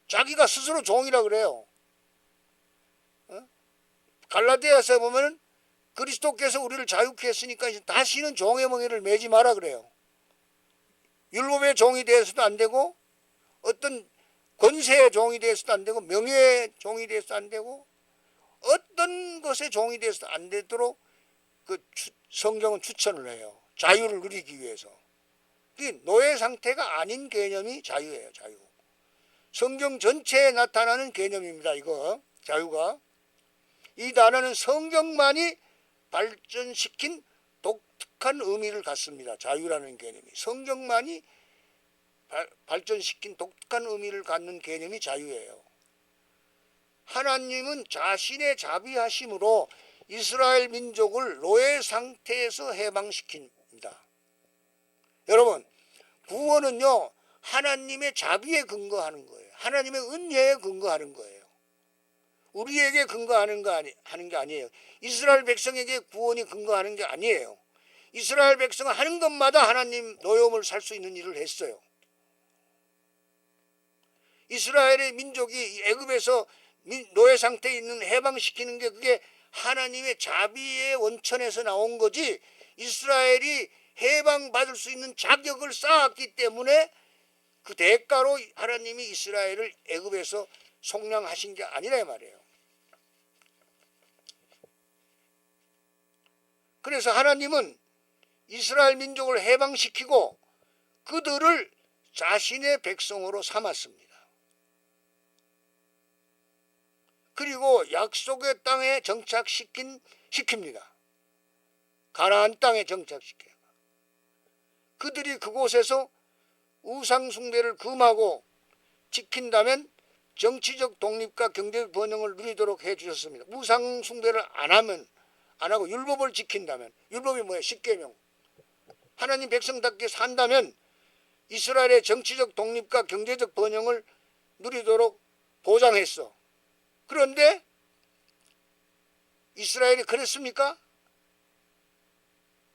자기가 스스로 종이라 그래요. 갈라디아서에 보면은 그리스도께서 우리를 자유케 했으니까 이제 다시는 종의 멍에를 매지 마라 그래요. 율법의 종이 되어서도 안 되고 어떤 권세의 종이 되어서도 안 되고 명예의 종이 되어서도 안 되고 어떤 것의 종이 되어서도 안 되도록 그 성경은 추천을 해요. 자유를 누리기 위해서. 노예 상태가 아닌 개념이 자유예요. 자유. 성경 전체에 나타나는 개념입니다. 이거 자유가. 이 단어는 성경만이 발전시킨 독특한 의미를 갖습니다. 자유라는 개념이. 성경만이 발전시킨 독특한 의미를 갖는 개념이 자유예요. 하나님은 자신의 자비하심으로 이스라엘 민족을 노예 상태에서 해방시킵니다. 여러분, 구원은요, 하나님의 자비에 근거하는 거예요. 하나님의 은혜에 근거하는 거예요. 우리에게 근거하는 하는 게 아니에요. 이스라엘 백성에게 구원이 근거하는 게 아니에요. 이스라엘 백성은 하는 것마다 하나님 노여움을 살 수 있는 일을 했어요. 이스라엘의 민족이 애굽에서 노예 상태에 있는 해방시키는 게 그게 하나님의 자비의 원천에서 나온 거지, 이스라엘이 해방받을 수 있는 자격을 쌓았기 때문에 그 대가로 하나님이 이스라엘을 애굽에서 속량하신 게 아니라 이 말이에요. 그래서 하나님은 이스라엘 민족을 해방시키고 그들을 자신의 백성으로 삼았습니다. 그리고 약속의 땅에 정착시킵니다. 가나안 땅에 정착시켜요. 그들이 그곳에서 우상 숭배를 금하고 지킨다면 정치적 독립과 경제적 번영을 누리도록 해주셨습니다. 우상 숭배를 안 하고 율법을 지킨다면, 율법이 뭐예요? 십계명. 하나님 백성답게 산다면 이스라엘의 정치적 독립과 경제적 번영을 누리도록 보장했어. 그런데 이스라엘이 그랬습니까?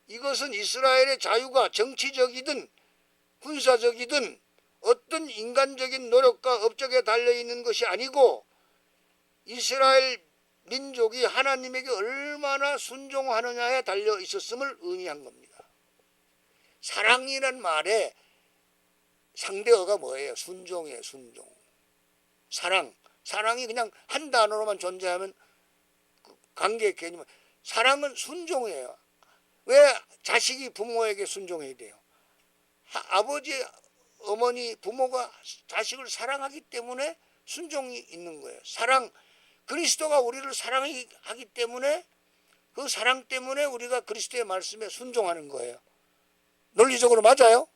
이것은 이스라엘의 자유가 정치적이든 군사적이든 어떤 인간적인 노력과 업적에 달려있는 것이 아니고 이스라엘 민족이 하나님에게 얼마나 순종하느냐에 달려있었음을 의미한 겁니다. 사랑이란 말의 상대어가 뭐예요? 순종이에요. 순종. 사랑이 그냥 한 단어로만 존재하면 관계의 개념은, 사랑은 순종이에요. 왜 자식이 부모에게 순종해야 돼요? 아버지, 어머니, 부모가 자식을 사랑하기 때문에 순종이 있는 거예요. 사랑, 그리스도가 우리를 사랑하기 때문에 그 사랑 때문에 우리가 그리스도의 말씀에 순종하는 거예요. 논리적으로 맞아요?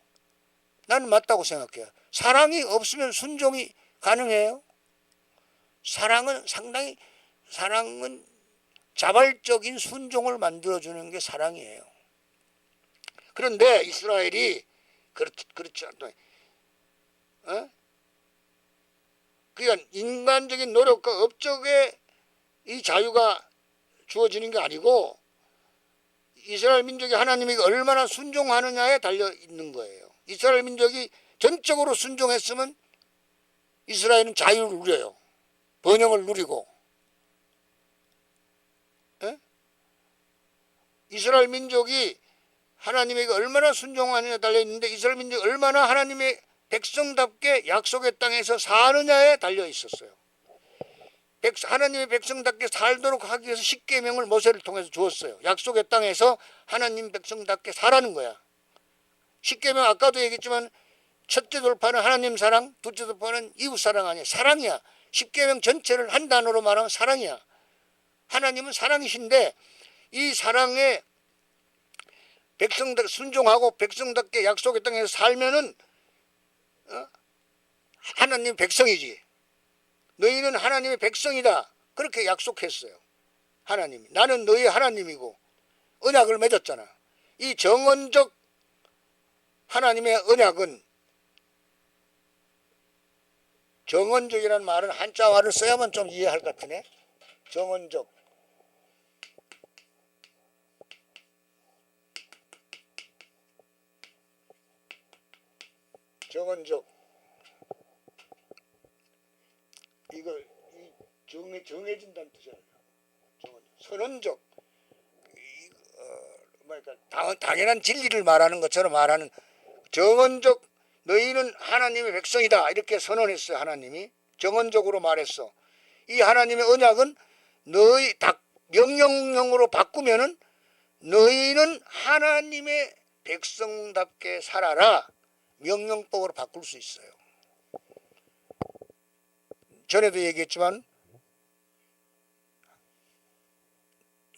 나는 맞다고 생각해요. 사랑이 없으면 순종이 가능해요? 사랑은 자발적인 순종을 만들어주는 게 사랑이에요. 그런데 이스라엘이 그렇지 않다. 그러니까 인간적인 노력과 업적에 이 자유가 주어지는 게 아니고 이스라엘 민족이 하나님에게 얼마나 순종하느냐에 달려 있는 거예요. 이스라엘 민족이 전적으로 순종했으면 이스라엘은 자유를 누려요. 번영을 누리고. 이스라엘 민족이 하나님에게 얼마나 순종하느냐에 달려있는데 이스라엘 민족이 얼마나 하나님의 백성답게 약속의 땅에서 사느냐에 달려있었어요. 하나님의 백성답게 살도록 하기 위해서 십계명을 모세를 통해서 주었어요. 약속의 땅에서 하나님 백성답게 살라는 거야. 십계명 아까도 얘기했지만 첫째 돌파는 하나님 사랑, 둘째 돌파는 이웃 사랑 아니야. 사랑이야. 십계명 전체를 한 단어로 말하면 사랑이야. 하나님은 사랑이신데 이 사랑에 백성답게 순종하고 백성답게 약속의 땅에서 살면은 하나님 백성이지. 너희는 하나님의 백성이다. 그렇게 약속했어요. 하나님이. 나는 너희 하나님이고 언약을 맺었잖아. 이 정언적 하나님의 언약은, 정언적이라는 말은 한자어를 써야만 좀 이해할 것 같으네. 정언적. 정언적. 이거 정해진다는 뜻이야. 선언적. 뭐랄까 당연한 진리를 말하는 것처럼 말하는 정언적. 너희는 하나님의 백성이다. 이렇게 선언했어요. 하나님이 정언적으로 말했어. 이 하나님의 언약은 너희 명령으로 바꾸면은 너희는 하나님의 백성답게 살아라. 명령법으로 바꿀 수 있어요. 전에도 얘기했지만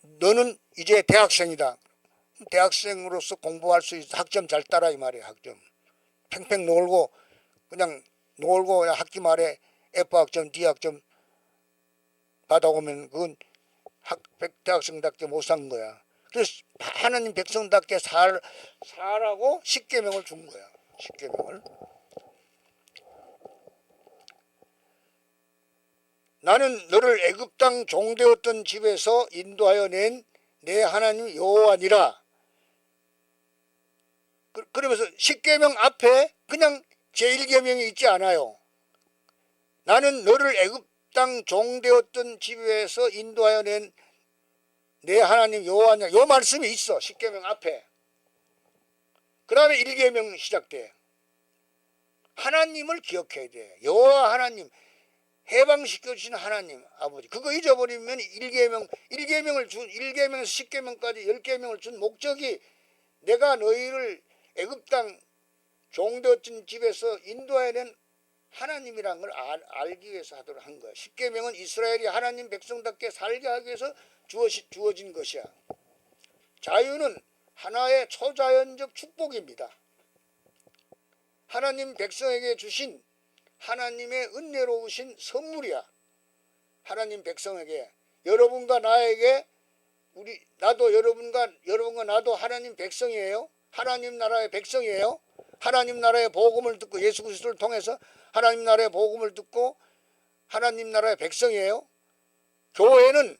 너는 이제 대학생이다. 대학생으로서 공부할 수 있어. 학점 잘 따라 이 말이에요. 학점. 팽팽 놀고 그냥 학기 말에 F학점, D학점 받아오면 그건 대학생답게 못 산 거야. 그래서 하나님 백성답게 살라고 십계명을 준 거야. 십계명을. 나는 너를 애굽 땅 종되었던 집에서 인도하여 낸 내 하나님 여호와니라. 그러면서 십계명 앞에 그냥 제1계명이 있지 않아요. 나는 너를 애굽 땅 종되었던 집에서 인도하여 낸 내 하나님 여호와니라. 요 말씀이 있어. 십계명 앞에. 그 다음에 1계명 시작돼. 하나님을 기억해야 돼. 여호와 하나님. 해방시켜 주신 하나님 아버지. 그거 잊어버리면 1계명을 준 1계명에서 10계명까지 10계명을 준 목적이 내가 너희를 애굽 땅 종되었던 집에서 인도해낸 하나님이란 걸 알기 위해서 하도록 한 거야. 10계명은 이스라엘이 하나님 백성답게 살게 하기 위해서 주어진 것이야. 자유는 하나의 초자연적 축복입니다. 하나님 백성에게 주신 하나님의 은혜로우신 선물이야. 하나님 백성에게, 여러분과 나에게, 나도 여러분과 나도 하나님 백성이에요. 하나님 나라의 백성이에요. 하나님 나라의 복음을 듣고 예수 그리스도를 통해서 하나님 나라의 복음을 듣고 하나님 나라의 백성이에요. 교회는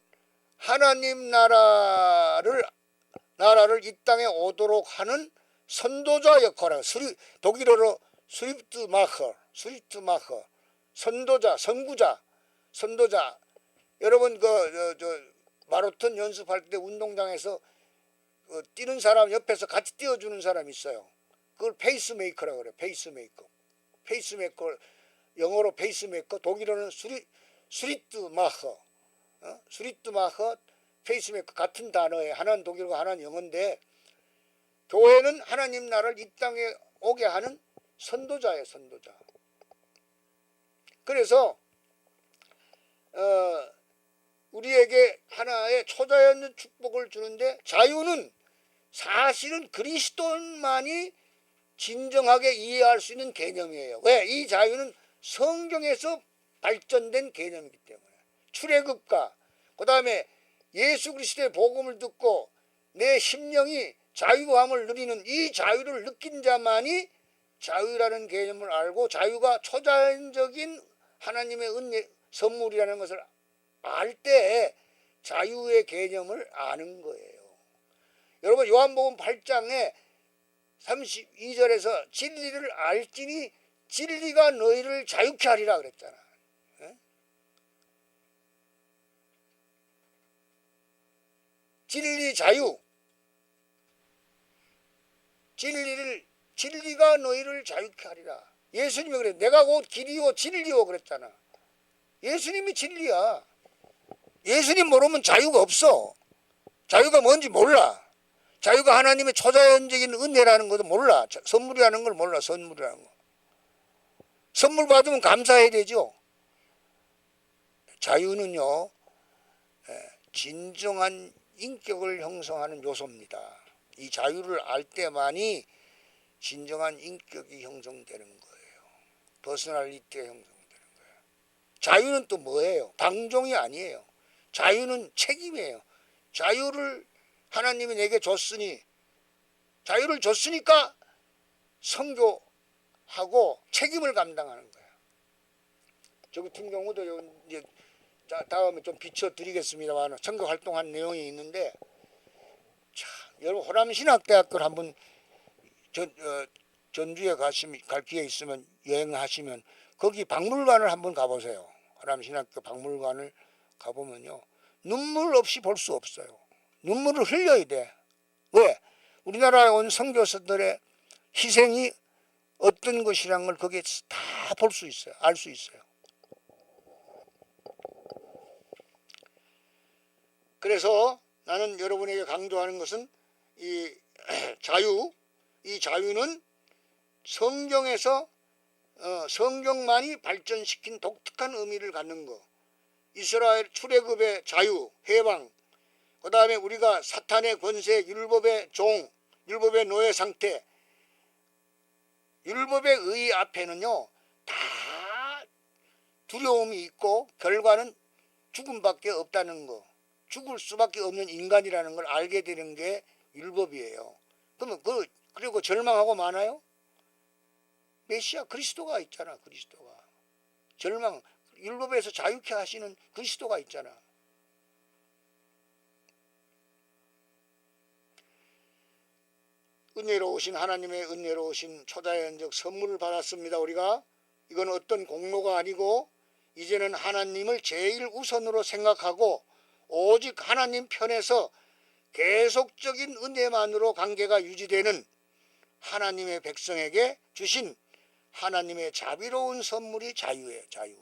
하나님 나라를 이 땅에 오도록 하는 선도자 역할을, 독일어로 스리프트마커, 선도자, 선구자. 여러분 마라톤 연습할 때 운동장에서 뛰는 사람 옆에서 같이 뛰어주는 사람 있어요. 그걸 페이스메이커라고 그래요. 페이스메이커, 영어로 페이스메이커, 독일어는 스리트마커, 스리트마커, 페이스메이커 같은 단어에 하나는 독일어고 하나는 영어인데, 교회는 하나님 나라를 이 땅에 오게 하는 선도자예요. 선도자. 그래서 우리에게 하나의 초자연적 축복을 주는데, 자유는 사실은 그리스도만이 진정하게 이해할 수 있는 개념이에요. 왜? 이 자유는 성경에서 발전된 개념이기 때문에. 출애굽과 그 다음에 예수 그리스도의 복음을 듣고 내 심령이 자유함을 누리는 이 자유를 느낀 자만이 자유라는 개념을 알고, 자유가 초자연적인 하나님의 은혜 선물이라는 것을 알 때 자유의 개념을 아는 거예요. 여러분 요한복음 8장에 32절에서 진리를 알지니 진리가 너희를 자유케 하리라 그랬잖아. 진리 자유. 진리가 너희를 자유케 하리라. 예수님이 그래. 내가 곧 길이요 진리요 그랬잖아. 예수님이 진리야. 예수님 모르면 자유가 없어. 자유가 뭔지 몰라. 자유가 하나님의 초자연적인 은혜라는 것도 몰라. 선물이라는 걸 몰라. 선물이라는 거. 선물 받으면 감사해야 되죠. 자유는요, 진정한 인격을 형성하는 요소입니다. 이 자유를 알 때만이 진정한 인격이 형성되는 거예요. 퍼스널리티가 형성되는 거예요. 자유는 또 뭐예요? 방종이 아니에요. 자유는 책임이에요. 자유를 하나님이 내게 줬으니, 자유를 줬으니까 선교하고 책임을 감당하는 거예요. 저 같은 경우도 이제 다음에 좀 비춰드리겠습니다만 선교 활동한 내용이 있는데, 참, 여러분 호남신학대학교를 한번 전주에 갈 기회 있으면 여행하시면 거기 박물관을 한번 가보세요. 호남신학교 박물관을 가보면요, 눈물 없이 볼 수 없어요. 눈물을 흘려야 돼. 왜? 우리나라에 온 선교사들의 희생이 어떤 것이라는 걸 거기에 다 볼 수 있어요. 알 수 있어요. 그래서 나는 여러분에게 강조하는 것은 이 자유, 이 자유는 성경에서 성경만이 발전시킨 독특한 의미를 갖는 거. 이스라엘 출애굽의 자유, 해방, 그 다음에 우리가 사탄의 권세, 율법의 종, 율법의 노예 상태, 율법의 의 앞에는요 다 두려움이 있고 결과는 죽음밖에 없다는 거, 죽을 수밖에 없는 인간이라는 걸 알게 되는 게 율법이에요. 그러면 그리고 절망하고 많아요? 메시아 그리스도가 있잖아. 그리스도가 절망, 율법에서 자유케 하시는 그리스도가 있잖아. 은혜로우신 하나님의 은혜로우신 초자연적 선물을 받았습니다. 우리가 이건 어떤 공로가 아니고 이제는 하나님을 제일 우선으로 생각하고 오직 하나님 편에서 계속적인 은혜만으로 관계가 유지되는 하나님의 백성에게 주신 하나님의 자비로운 선물이 자유예요. 자유.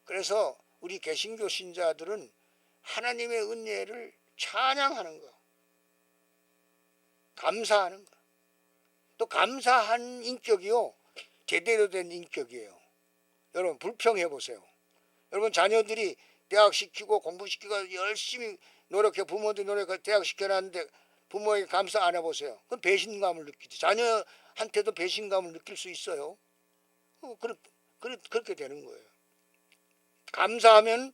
그래서 우리 개신교 신자들은 하나님의 은혜를 찬양하는 거, 감사하는 거. 또 감사한 인격이요, 제대로 된 인격이에요. 여러분 불평해 보세요. 여러분 자녀들이 대학 시키고 공부시키고 열심히 노력해, 부모들이 노력해 대학 시켜놨는데 부모에게 감사 안 해보세요. 그럼 배신감을 느끼죠. 자녀한테도 배신감을 느낄 수 있어요. 그렇게 되는 거예요. 감사하면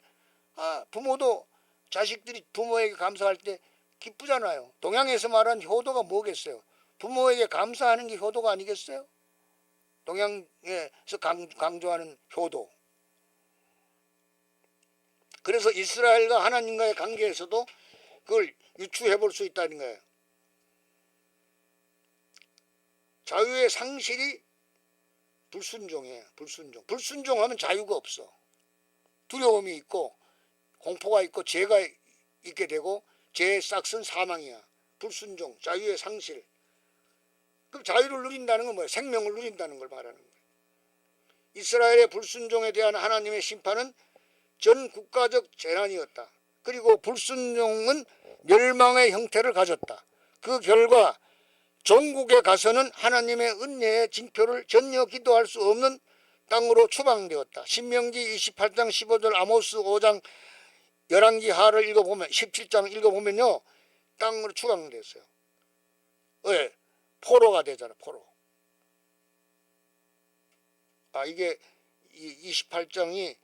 부모도 자식들이 부모에게 감사할 때 기쁘잖아요. 동양에서 말하는 효도가 뭐겠어요? 부모에게 감사하는 게 효도가 아니겠어요? 동양에서 강조하는 효도. 그래서 이스라엘과 하나님과의 관계에서도 그걸 유추해 볼 수 있다는 거예요. 자유의 상실이 불순종이에요. 불순종하면 자유가 없어. 두려움이 있고 공포가 있고 죄가 있게 되고 죄의 싹은 사망이야. 불순종, 자유의 상실. 그럼 자유를 누린다는 건 뭐예요? 생명을 누린다는 걸 말하는 거예요. 이스라엘의 불순종에 대한 하나님의 심판은 전 국가적 재난이었다. 그리고 불순종은 멸망의 형태를 가졌다. 그 결과 전국에 가서는 하나님의 은혜의 징표를 전혀 기도할 수 없는 땅으로 추방되었다. 신명기 28장 15절, 아모스 5장, 열왕기 하를 읽어보면 17장 읽어보면요, 땅으로 추방됐어요. 왜? 포로가 되잖아. 포로. 이게 28장이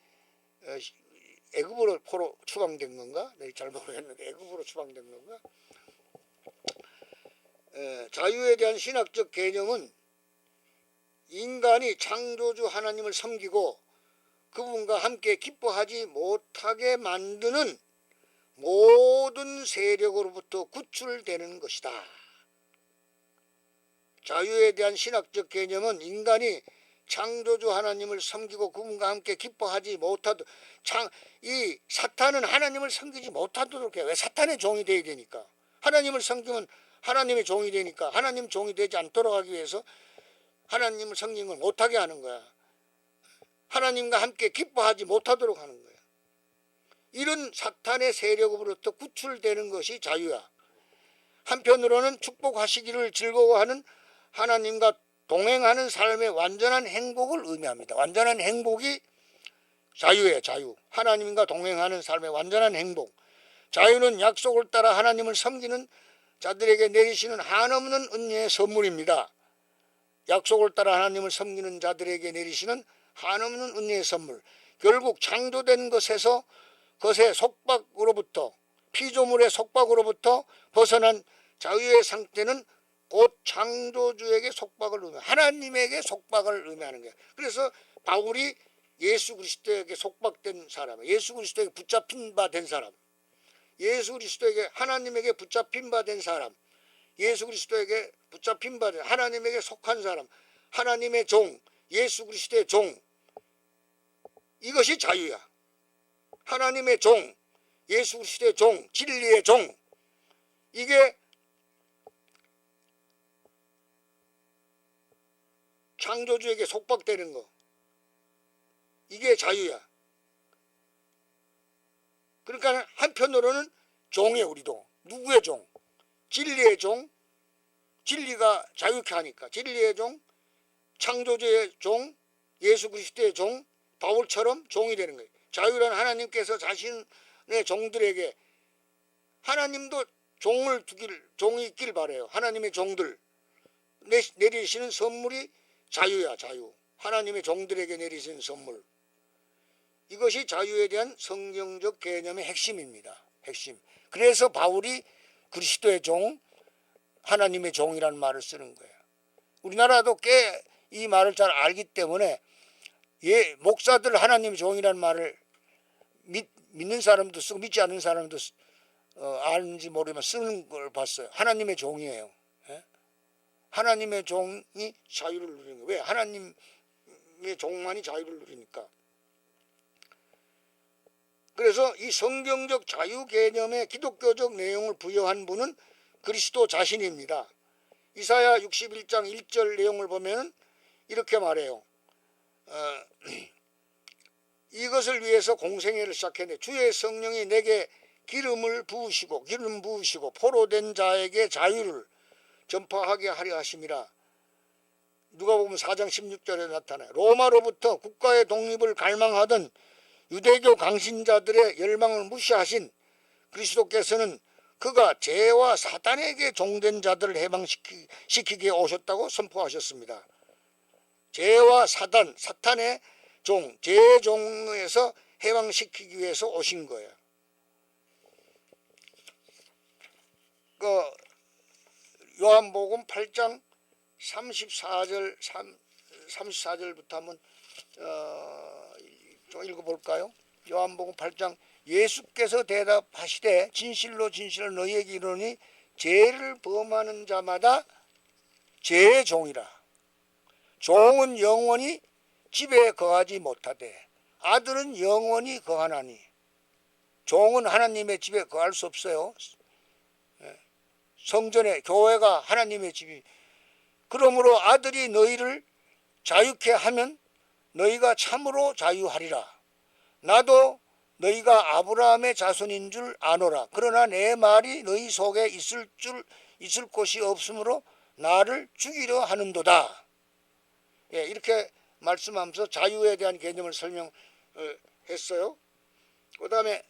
애굽으로 포로 추방된 건가? 내가 잘 모르겠는데 애굽으로 추방된 건가? 자유에 대한 신학적 개념은 인간이 창조주 하나님을 섬기고 그분과 함께 기뻐하지 못하게 만드는 모든 세력으로부터 구출되는 것이다. 자유에 대한 신학적 개념은 인간이 창조주 하나님을 섬기고 그분과 함께 기뻐하지 못하도록, 이 사탄은 하나님을 섬기지 못하도록 해. 왜? 사탄의 종이 되어야 되니까. 하나님을 섬기면 하나님의 종이 되니까 하나님 종이 되지 않도록 하기 위해서 하나님을 섬기는 걸 못하게 하는 거야. 하나님과 함께 기뻐하지 못하도록 하는 거야. 이런 사탄의 세력으로부터 구출되는 것이 자유야. 한편으로는 축복하시기를 즐거워하는 하나님과 동행하는 삶의 완전한 행복을 의미합니다. 완전한 행복이 자유예요. 자유. 하나님과 동행하는 삶의 완전한 행복. 자유는 약속을 따라 하나님을 섬기는 자들에게 내리시는 한없는 은혜의 선물입니다. 약속을 따라 하나님을 섬기는 자들에게 내리시는 한없는 은혜의 선물. 결국 창조된 것의 속박으로부터, 피조물의 속박으로부터 벗어난 자유의 상태는 곧 창조주에게 속박을 의미하는, 하나님에게 속박을 의미하는 거예요. 그래서 바울이 예수 그리스도에게 속박된 사람, 예수 그리스도에게 붙잡힌 바 된 사람, 예수 그리스도에게, 하나님에게 붙잡힌 바 된 사람, 예수 그리스도에게 붙잡힌 바 된, 하나님에게 속한 사람, 하나님의 종, 예수 그리스도의 종, 이것이 자유야. 하나님의 종, 예수 그리스도의 종, 진리의 종, 이게 창조주에게 속박되는 거, 이게 자유야. 그러니까 한편으로는 종이에요. 우리도 누구의 종? 진리의 종. 진리가 자유케 하니까 진리의 종, 창조주의 종, 예수 그리스도의 종, 바울처럼 종이 되는 거예요. 자유란 하나님께서 자신의 종들에게, 하나님도 종이 있길 바래요. 하나님의 종들 내리시는 선물이 자유야. 자유. 하나님의 종들에게 내리시는 선물. 이것이 자유에 대한 성경적 개념의 핵심입니다. 핵심. 그래서 바울이 그리스도의 종, 하나님의 종이라는 말을 쓰는 거예요. 우리나라도 꽤 이 말을 잘 알기 때문에 목사들 하나님의 종이라는 말을 믿는 사람도 쓰고 믿지 않는 사람도 아는지 모르지만 쓰는 걸 봤어요. 하나님의 종이에요. 예? 하나님의 종이 자유를 누리는 거예요. 왜? 하나님의 종만이 자유를 누리니까. 그래서 이 성경적 자유 개념에 기독교적 내용을 부여한 분은 그리스도 자신입니다. 이사야 61장 1절 내용을 보면 이렇게 말해요. 이것을 위해서 공생애를 시작했네. 주의 성령이 내게 기름 부으시고 포로된 자에게 자유를 전파하게 하려 하심이라. 누가복음 4장 16절에 나타나요. 로마로부터 국가의 독립을 갈망하던 유대교 강신자들의 열망을 무시하신 그리스도께서는 그가 죄와 사단에게 종된 자들을 해방시키기에 오셨다고 선포하셨습니다. 죄와 사탄의 종, 죄의 종에서 해방시키기 위해서 오신 거예요. 요한복음 8장 34절부터 한번 좀 읽어볼까요? 요한복음 8장, 예수께서 대답하시되 진실로 너희에게 이르노니 죄를 범하는 자마다 죄의 종이라. 종은 영원히 집에 거하지 못하되 아들은 영원히 거하나니. 종은 하나님의 집에 거할 수 없어요. 성전에, 교회가 하나님의 집이. 그러므로 아들이 너희를 자유케 하면 너희가 참으로 자유하리라. 나도 너희가 아브라함의 자손인 줄 아노라. 그러나 내 말이 너희 속에 있을 곳이 없으므로 나를 죽이려 하는도다. 예, 이렇게 말씀하면서 자유에 대한 개념을 설명했어요. 그 다음에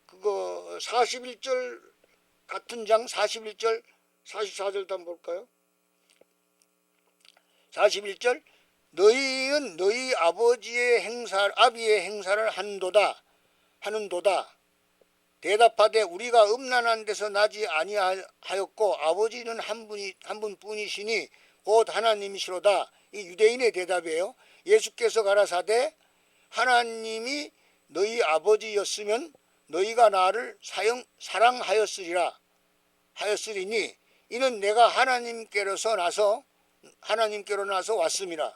41절 같은 장 41절 44절도 한번 볼까요? 41절, 너희는 너희 아비의 행사를 하는도다. 대답하되 우리가 음란한 데서 나지 아니하였고 아버지는 한 분뿐이시니 곧 하나님이시로다. 이 유대인의 대답이에요. 예수께서 가라사대 하나님이 너희 아버지였으면 너희가 나를 사랑하였으리니 이는 내가 하나님께로 나서 왔음이라.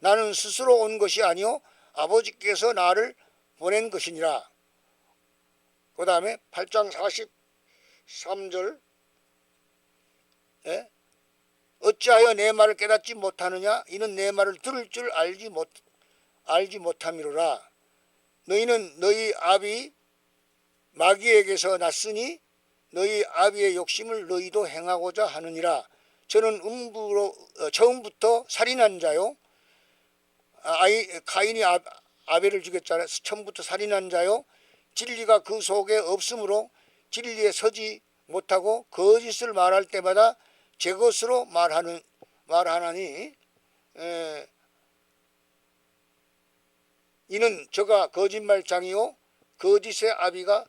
나는 스스로 온 것이 아니요 아버지께서 나를 보낸 것이니라. 그 다음에 8장 43절, 어찌하여 내 말을 깨닫지 못하느냐? 이는 내 말을 들을 줄 알지 못함이로라. 너희는 너희 아비 마귀에게서 났으니 너희 아비의 욕심을 너희도 행하고자 하느니라. 저는 처음부터 살인한 자요. 가인이 아벨을 죽였잖아요. 처음부터 살인한 자요. 진리가 그 속에 없으므로 진리에 서지 못하고 거짓을 말할 때마다 제 것으로 말하나니 이는 저가 거짓말장이요 거짓의 아비가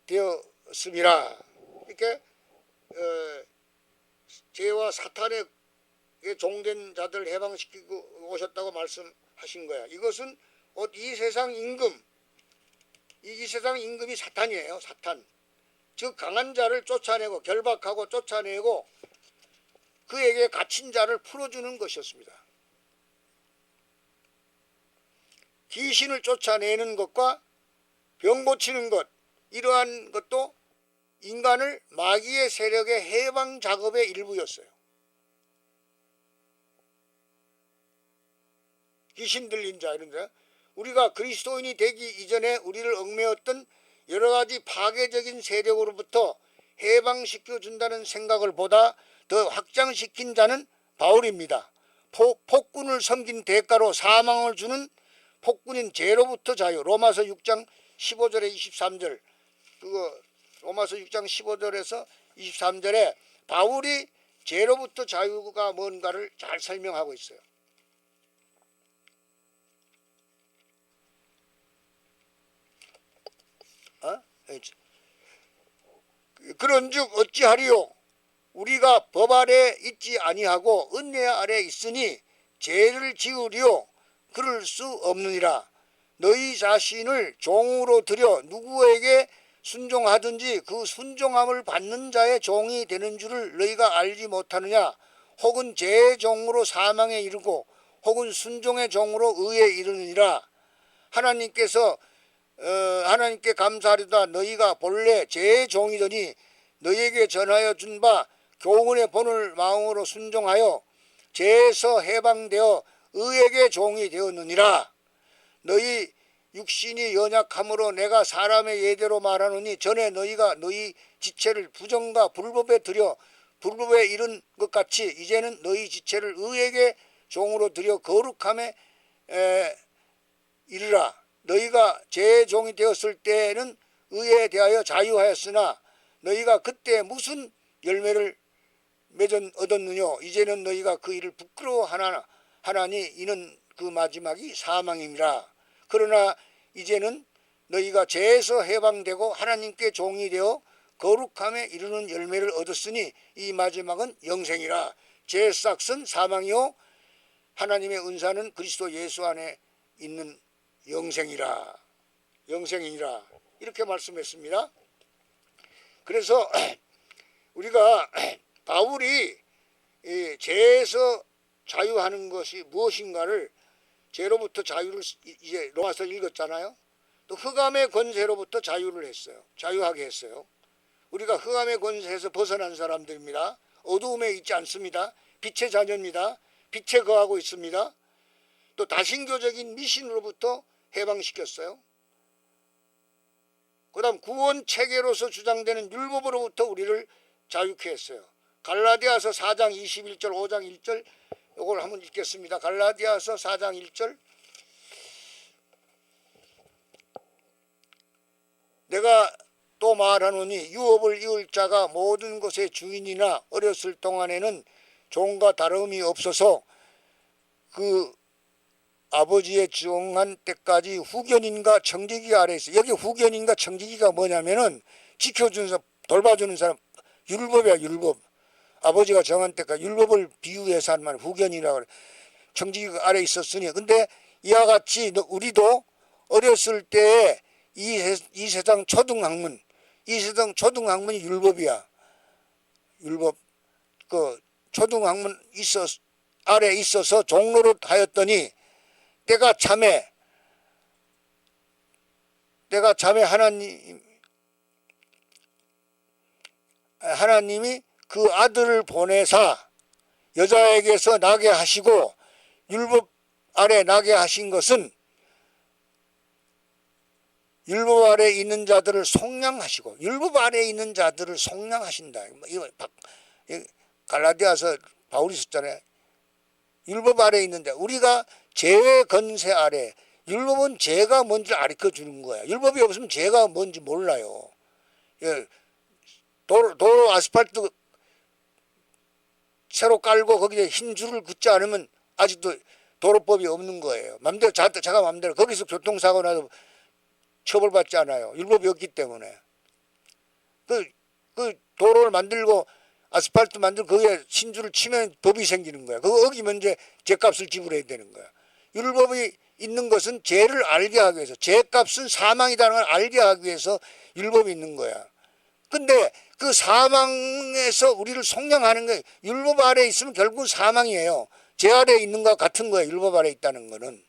되었음이라. 이렇게 죄와 사탄의 종된 자들 해방시키고 오셨다고 말씀하신 거야. 이것은 이 세상 임금, 이 세상 임금이 사탄이에요. 사탄. 즉 강한 자를 쫓아내고 결박하고 쫓아내고 그에게 갇힌 자를 풀어주는 것이었습니다. 귀신을 쫓아내는 것과 병 고치는 것, 이러한 것도 인간을 마귀의 세력의 해방 작업의 일부였어요. 귀신 들린 자 이런 데 우리가 그리스도인이 되기 이전에 우리를 얽매였던 여러 가지 파괴적인 세력으로부터 해방시켜 준다는 생각을 보다 더 확장시킨 자는 바울입니다. 폭군을 섬긴 대가로 사망을 주는 폭군인 죄로부터 자유. 로마서 6장 15절에 23절. 그거 로마서 6장 15절에서 23절에 바울이 죄로부터 자유가 뭔가를 잘 설명하고 있어요. 그런즉 어찌하리요? 우리가 법 아래 있지 아니하고 은혜 아래 있으니 죄를 지으리요? 그럴 수 없느니라. 너희 자신을 종으로 들여 누구에게 순종하든지 그 순종함을 받는 자의 종이 되는 줄을 너희가 알지 못하느냐? 혹은 죄의 종으로 사망에 이르고 혹은 순종의 종으로 의에 이르느니라. 하나님께 감사하리다. 너희가 본래 죄의 종이더니 너희에게 전하여 준 바 교훈의 본을 마음으로 순종하여 죄에서 해방되어 의에게 종이 되었느니라. 너희 육신이 연약함으로 내가 사람의 예대로 말하노니 전에 너희가 너희 지체를 부정과 불법에 들여 불법에 이른 것 같이 이제는 너희 지체를 의에게 종으로 들여 거룩함에 이르라. 너희가 죄의 종이 되었을 때는 의에 대하여 자유하였으나 너희가 그때 무슨 열매를 얻었느냐? 이제는 너희가 그 일을 부끄러워하나니 이는 그 마지막이 사망임이라. 그러나 이제는 너희가 죄에서 해방되고 하나님께 종이 되어 거룩함에 이르는 열매를 얻었으니 이 마지막은 영생이라. 죄의 싹은 사망이요 하나님의 은사는 그리스도 예수 안에 있는 영생이니라. 이렇게 말씀했습니다. 그래서 우리가 바울이 죄에서 자유하는 것이 무엇인가를 죄로부터 자유를 이제 로마서 읽었잖아요. 또 흑암의 권세로부터 자유를 했어요. 자유하게 했어요. 우리가 흑암의 권세에서 벗어난 사람들입니다. 어두움에 있지 않습니다. 빛의 자녀입니다. 빛에 거하고 있습니다. 또 다신교적인 미신으로부터 해방시켰어요. 그 다음 구원 체계로서 주장되는 율법으로부터 우리를 자유케 했어요. 갈라디아서 4장 21절 5장 1절 이걸 한번 읽겠습니다. 갈라디아서 4장 1절 내가 또 말하노니 유업을 이을 자가 모든 것의 주인이나 어렸을 동안에는 종과 다름이 없어서 그 아버지의 정한 때까지 후견인과 청지기 아래 있어. 여기 후견인과 청지기가 뭐냐면은 지켜주는 사람, 돌봐주는 사람, 율법이야 율법. 아버지가 정한 때까지 율법을 비유해서 한 말 후견이라고 그래. 청지기가 아래 있었으니 근데 이와 같이 우리도 어렸을 때에 이 세상 초등학문, 이 세상 초등학문이 율법이야. 율법 그 초등학문 아래 있어서 종로릇 하였더니 때가 참에 하나님이 그 아들을 보내사 여자에게서 나게 하시고 율법 아래 나게 하신 것은 율법 아래 있는 자들을 속량하시고, 율법 아래 있는 자들을 속량하신다. 이거 갈라디아서 바울이 썼잖아요. 율법 아래 있는데 우리가 죄의 건세 아래, 율법은 죄가 뭔지 가르쳐 주는 거야. 율법이 없으면 죄가 뭔지 몰라요. 예, 도로 아스팔트 새로 깔고 거기에 흰 줄을 긋지 않으면 아직도 도로법이 없는 거예요. 맘대로 자가 맘대로 거기서 교통사고 나도 처벌받지 않아요. 율법이 없기 때문에. 그 도로를 만들고 아스팔트 만들고 거기에 신줄을 치면 법이 생기는 거야. 그거 어기면 이제 죄값을 지불해야 되는 거야. 율법이 있는 것은 죄를 알게 하기 위해서, 죄값은 사망이라는 걸 알게 하기 위해서 율법이 있는 거야. 근데 그 사망에서 우리를 속량하는 게, 율법 아래에 있으면 결국은 사망이에요. 죄 아래에 있는 것과 같은 거예요. 율법 아래에 있다는 거는.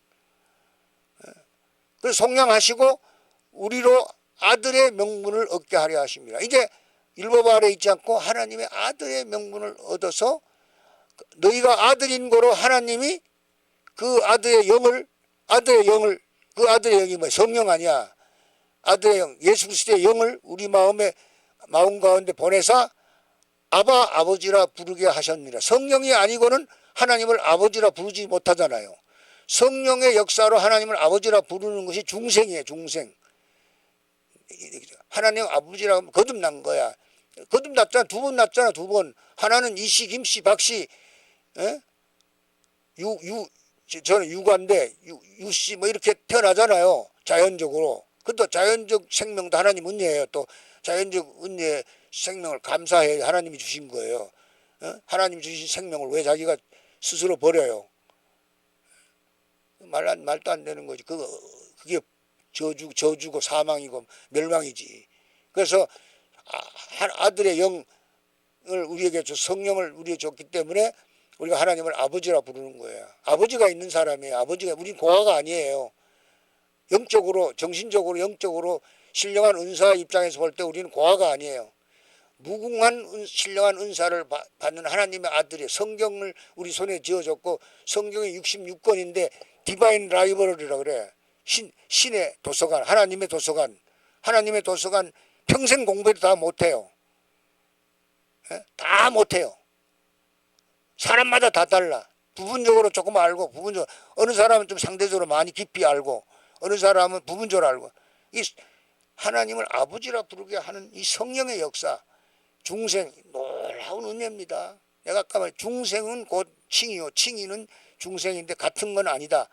그래서 속량하시고 우리로 아들의 명분을 얻게 하려 하십니다. 이제 율법 아래에 있지 않고 하나님의 아들의 명분을 얻어서 너희가 아들인 거로 하나님이 그 아들의 영을, 그 아들의 영이 뭐야? 성령 아니야. 아들의 영, 예수 그리스도의 영을 우리 마음 가운데 보내사 아바, 아버지라 부르게 하셨느니라. 성령이 아니고는 하나님을 아버지라 부르지 못하잖아요. 성령의 역사로 하나님을 아버지라 부르는 것이 중생이에요. 중생. 하나님 아버지라 하면 거듭난 거야. 거듭났잖아. 두 번 났잖아. 두 번. 하나는 이씨, 김씨, 박씨, 저는 유관데 유씨 뭐 이렇게 태어나잖아요. 자연적으로. 그것도 자연적 생명도 하나님 은혜예요. 또 자연적 은혜 생명을 감사해 하나님이 주신 거예요. 하나님이 주신 생명을 왜 자기가 스스로 버려요? 말도 안 되는 거지. 그게 저주고 사망이고 멸망이지. 그래서 아들의 영을 우리에게 성령을 우리에게 줬기 때문에 우리가 하나님을 아버지라 부르는 거예요. 아버지가 있는 사람이에요. 우린 고아가 아니에요. 영적으로, 정신적으로, 영적으로 신령한 은사 입장에서 볼 때 우리는 고아가 아니에요. 무궁한 신령한 은사를 받는 하나님의 아들이에요. 성경을 우리 손에 쥐어줬고, 성경이 66권인데 디바인 라이브러리라고 그래. 신의 도서관, 하나님의 도서관 평생 공부해도 다 못해요. 다 못해요. 사람마다 다 달라. 부분적으로 조금 알고, 부분적으로 어느 사람은 좀 상대적으로 많이 깊이 알고, 어느 사람은 부분적으로 알고. 이 하나님을 아버지라 부르게 하는 이 성령의 역사, 중생, 놀라운 은혜입니다. 내가 아까 말 중생은 곧 칭이요, 칭이는 중생인데 같은 건 아니다.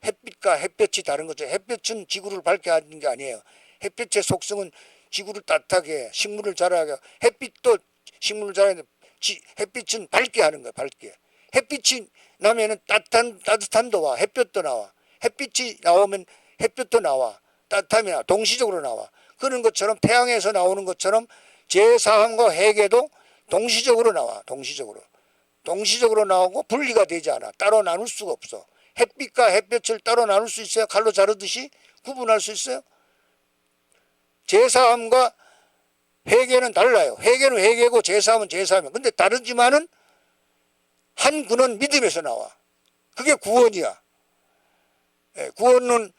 햇빛과 햇볕이 다른 거죠. 햇볕은 지구를 밝게 하는 게 아니에요. 햇빛의 속성은 지구를 따뜻하게, 식물을 자라게, 햇빛도 식물을 자라게, 햇빛은 밝게 하는 거야, 밝게. 햇빛이 나면은 따뜻함도 와, 햇볕도 나와. 햇빛이 나오면 햇볕도 나와. 따뜻함이 나와. 동시적으로 나와. 그런 것처럼 태양에서 나오는 것처럼 제사함과 회개도 동시적으로 나와. 동시적으로 나오고 분리가 되지 않아. 따로 나눌 수가 없어. 햇빛과 햇볕을 따로 나눌 수 있어요? 칼로 자르듯이 구분할 수 있어요? 제사함과 회개는 달라요. 회개는 회개고 제사함은 제사함이야. 근데 다르지만은 한 구는 믿음에서 나와. 그게 구원이야. 구원은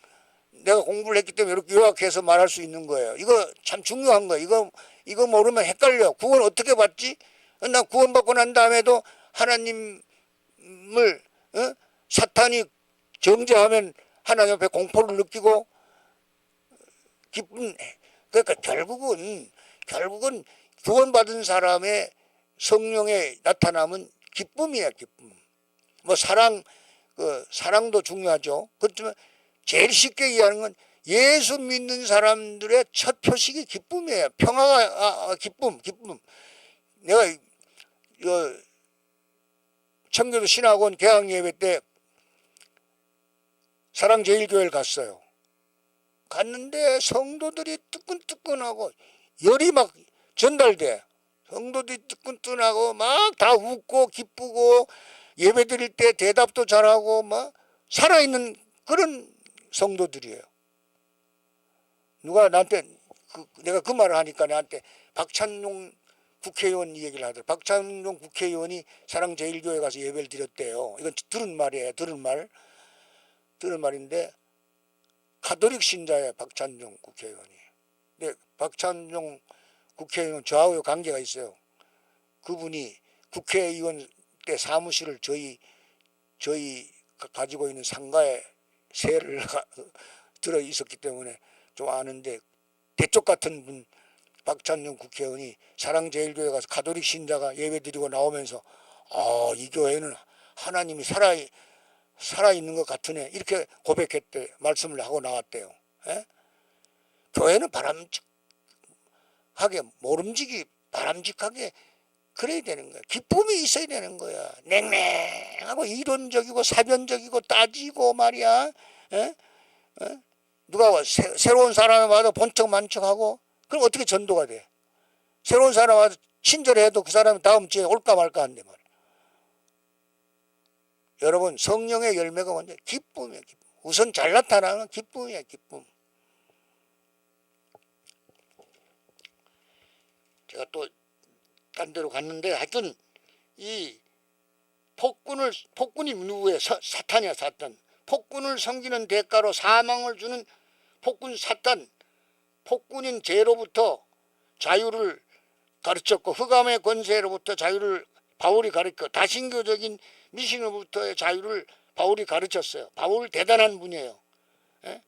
내가 공부를 했기 때문에 이렇게 요약해서 말할 수 있는 거예요. 이거 참 중요한 거예요. 이거 모르면 헷갈려. 구원 어떻게 받지? 나 구원받고 난 다음에도 하나님을 사탄이 정죄하면 하나님 앞에 공포를 느끼고 기쁜. 그러니까 결국은 구원받은 사람의 성령의 나타남은 기쁨이야, 기쁨. 뭐 사랑도 중요하죠. 그렇지만 제일 쉽게 이해하는 건 예수 믿는 사람들의 첫 표식이 기쁨이에요. 평화가 기쁨. 내가 청교도 신학원 개학 예배 때 사랑제일교회를 갔어요. 갔는데 성도들이 뜨끈뜨끈하고 열이 막 전달돼. 성도들이 뜨끈뜨끈하고 막 다 웃고 기쁘고 예배 드릴 때 대답도 잘하고 막 살아있는 그런 성도들이에요. 누가 나한테 내가 그 말을 하니까 나한테 박찬용 국회의원 얘기를 하더라고요. 박찬용 국회의원이 사랑제일교회 가서 예배를 드렸대요. 이건 들은 말이에요. 들은 말인데 가톨릭 신자예요, 박찬종 국회의원이. 근데 박찬종 국회의원 저하고 관계가 있어요. 그분이 국회의원 때 사무실을 저희 가지고 있는 상가에 세를 들어 있었기 때문에 좀 아는데, 대쪽 같은 분 박찬종 국회의원이 사랑제일교회 가서 가톨릭 신자가 예배드리고 나오면서 이 교회는 하나님이 살아있는 것 같으네, 이렇게 고백했대, 말씀을 하고 나왔대요. 에? 교회는 바람직하게 그래야 되는 거야. 기쁨이 있어야 되는 거야. 냉랭하고 이론적이고 사변적이고 따지고 말이야. 에? 누가 새로운 사람을 봐도 본척 만척하고, 그럼 어떻게 전도가 돼? 새로운 사람 와서 친절해도 그 사람이 다음 주에 올까 말까 한데 말이야. 여러분, 성령의 열매가 먼저 기쁨이야. 기쁨. 우선 잘 나타나는 기쁨이야. 기쁨. 제가 또 딴 데로 갔는데, 하여튼 이 폭군이 누구예요? 사탄이야, 사탄. 폭군을 섬기는 대가로 사망을 주는 폭군 사탄. 폭군인 죄로부터 자유를 가르쳤고, 흑암의 권세로부터 자유를 바울이 가르쳤고, 다신교적인 미신으로부터의 자유를 바울이 가르쳤어요. 바울 대단한 분이에요. 에?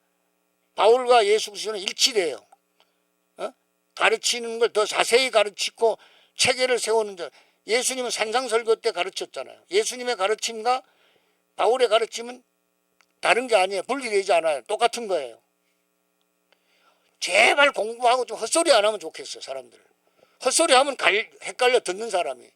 바울과 예수 그리스도는 일치돼요. 가르치는 걸 더 자세히 가르치고 체계를 세우는 자. 예수님은 산상설교 때 가르쳤잖아요. 예수님의 가르침과 바울의 가르침은 다른 게 아니에요. 분리되지 않아요. 똑같은 거예요. 제발 공부하고 좀 헛소리 안 하면 좋겠어요, 사람들. 헛소리 하면 헷갈려, 듣는 사람이.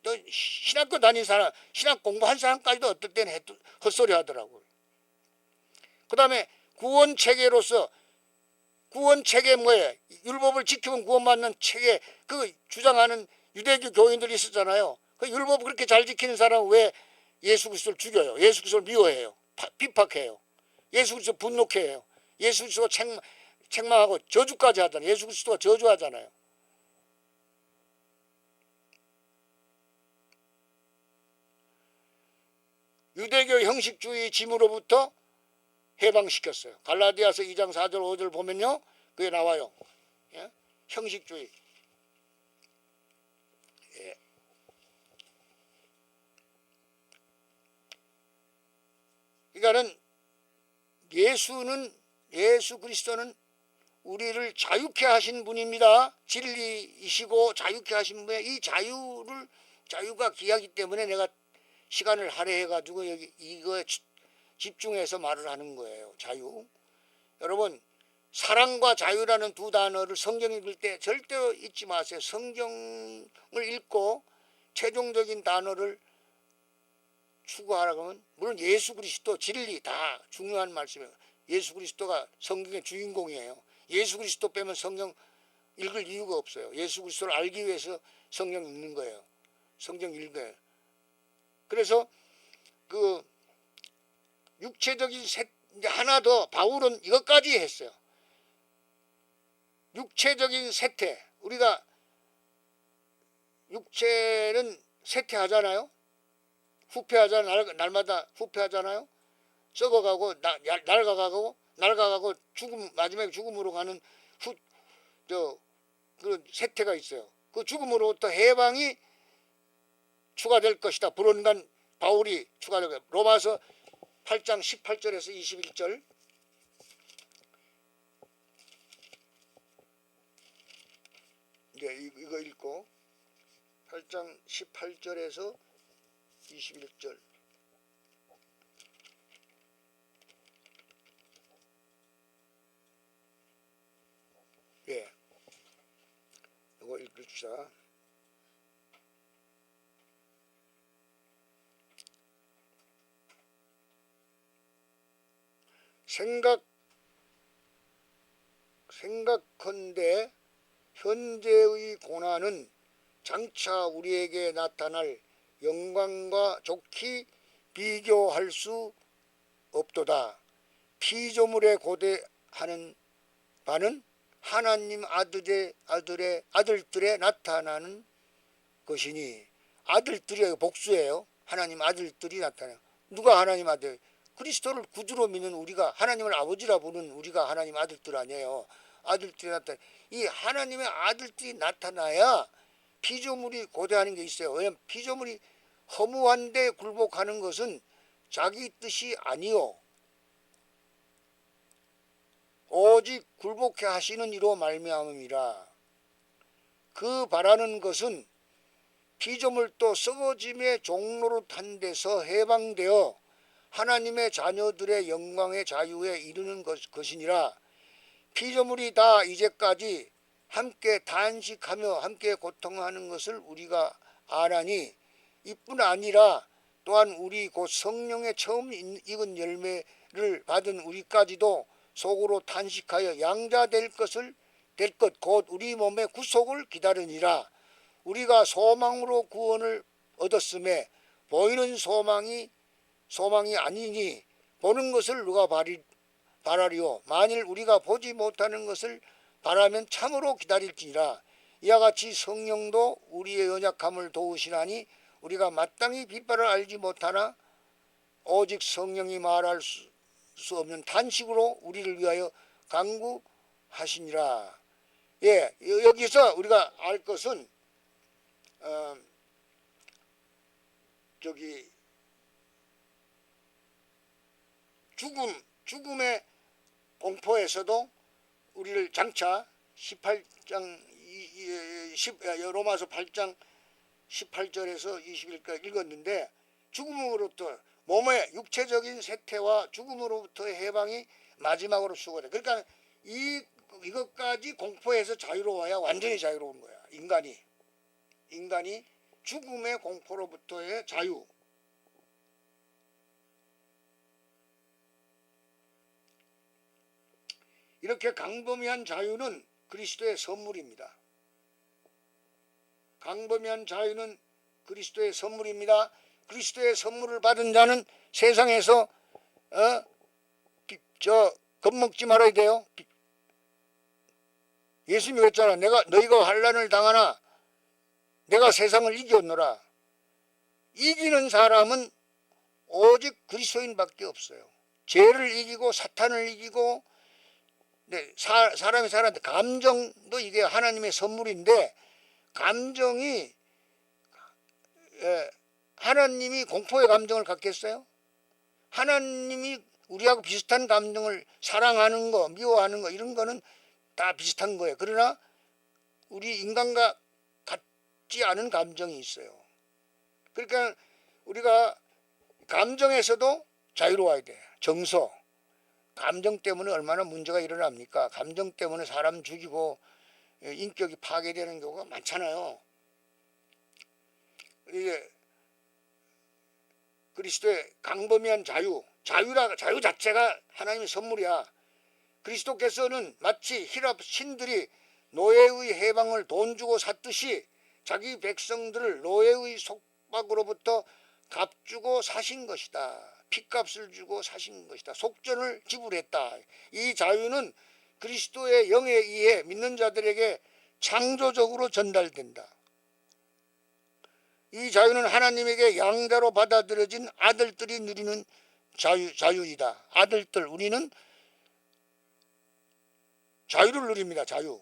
또 신학교 다닌 사람, 신학 공부한 사람까지도 어떨 때는 헛소리 하더라고요. 그 다음에 구원 체계로서, 구원 체계 뭐예요? 율법을 지키면 구원받는 체계, 그 주장하는 유대교 교인들이 있었잖아요. 그 율법 그렇게 잘 지키는 사람은 왜 예수 그리스도를 죽여요? 예수 그리스도를 미워해요. 비박해요. 예수 그리스도 분노케 해요. 예수 그리스도 책망하고 저주까지 하잖아요. 예수 그리스도가 저주하잖아요. 유대교 형식주의 짐으로부터 해방시켰어요. 갈라디아서 2장 4절 5절 보면요, 그게 나와요. 예? 형식주의. 예. 그러니까는 예수 그리스도는 우리를 자유케 하신 분입니다. 진리이시고 자유케 하신 분의 이 자유가 귀하기 때문에 내가 시간을 할애해 가지고 여기 이거에 집중해서 말을 하는 거예요. 자유. 여러분, 사랑과 자유라는 두 단어를 성경 읽을 때 절대 잊지 마세요. 성경을 읽고 최종적인 단어를 추구하라고 하면, 물론 예수 그리스도, 진리 다 중요한 말씀이에요. 예수 그리스도가 성경의 주인공이에요. 예수 그리스도 빼면 성경 읽을 이유가 없어요. 예수 그리스도를 알기 위해서 성경 읽는 거예요. 성경 읽어요. 그래서 그 육체적인 이제 하나 더, 바울은 이것까지 했어요. 육체적인 세태. 우리가 육체는 세태하잖아요. 후퇴하잖아요. 날마다 후퇴하잖아요. 썩어가고 낡아가고 마지막에 죽음으로 가는 그런 세태가 있어요. 그 죽음으로부터 해방이 추가될 것이다. 불언간 바울이 추가될 거예요. 로마서 8장 18절에서 21절. 네, 이거 읽고 8장 18절에서 21절. 예, 이거 읽읍시다. 생각컨대 현재의 고난은 장차 우리에게 나타날 영광과 좋게 비교할 수 없도다. 피조물에 고대하는 바는 하나님 아들들에 나타나는 것이니. 아들들이 복수예요. 하나님 아들들이 나타나요. 누가 하나님 아들? 그리스도를 구주로 믿는 우리가, 하나님을 아버지라 부르는 우리가 하나님 아들들 아니에요. 아들들이 나타나. 이 하나님의 아들들이 나타나야 피조물이 고대하는 게 있어요. 왜냐하면 피조물이 허무한데 굴복하는 것은 자기 뜻이 아니요, 오직 굴복해 하시는 이로 말미암음이라. 그 바라는 것은 피조물도 썩어짐의 종로로 탄 데서 해방되어 하나님의 자녀들의 영광의 자유에 이르는 것이니라. 피조물이 다 이제까지 함께 단식하며 함께 고통하는 것을 우리가 아나니, 이뿐 아니라 또한 우리 곧 성령의 처음 익은 열매를 받은 우리까지도 속으로 탄식하여 양자 될 것 곧 우리 몸의 구속을 기다리니라. 우리가 소망으로 구원을 얻었음에 보이는 소망이 아니니 보는 것을 누가 바라리요. 만일 우리가 보지 못하는 것을 바라면 참으로 기다릴지니라. 이와 같이 성령도 우리의 연약함을 도우시나니 우리가 마땅히 빗발을 알지 못하나 오직 성령이 말할 수 없는 탄식으로 우리를 위하여 간구하시니라. 예, 여기서 우리가 알 것은 죽음의 공포에서도 우리를 장차 18장 로마서 8장 18절에서 21절까지 읽었는데, 죽음으로부터 몸의 육체적인 쇠퇴와 죽음으로부터의 해방이 마지막으로 수고돼. 그러니까 이것까지 공포에서 자유로워야 완전히 자유로운 거야. 인간이 죽음의 공포로부터의 자유. 이렇게 강범위한 자유는 그리스도의 선물입니다. 강범위한 자유는 그리스도의 선물입니다. 그리스도의 선물을 받은 자는 세상에서 겁먹지 말아야 돼요. 예수님이 그랬잖아. 너희가 환난을 당하나 내가 세상을 이겼노라. 이기는 사람은 오직 그리스도인밖에 없어요. 죄를 이기고 사탄을 이기고, 사람이 살아는데 감정도 이게 하나님의 선물인데, 감정이 하나님이 공포의 감정을 갖겠어요? 하나님이 우리하고 비슷한 감정을, 사랑하는 거, 미워하는 거, 이런 거는 다 비슷한 거예요. 그러나 우리 인간과 같지 않은 감정이 있어요. 그러니까 우리가 감정에서도 자유로워야 돼. 정서. 감정 때문에 얼마나 문제가 일어납니까? 감정 때문에 사람 죽이고 인격이 파괴되는 경우가 많잖아요. 이게 그리스도의 강범위한 자유 자체가 하나님의 선물이야. 그리스도께서는 마치 히랍 신들이 노예의 해방을 돈 주고 샀듯이 자기 백성들을 노예의 속박으로부터 값주고 사신 것이다. 핏값을 주고 사신 것이다. 속전을 지불했다. 이 자유는 그리스도의 영에 의해 믿는 자들에게 창조적으로 전달된다. 이 자유는 하나님에게 양자로 받아들여진 아들들이 누리는 자유이다. 아들들, 우리는 자유를 누립니다. 자유.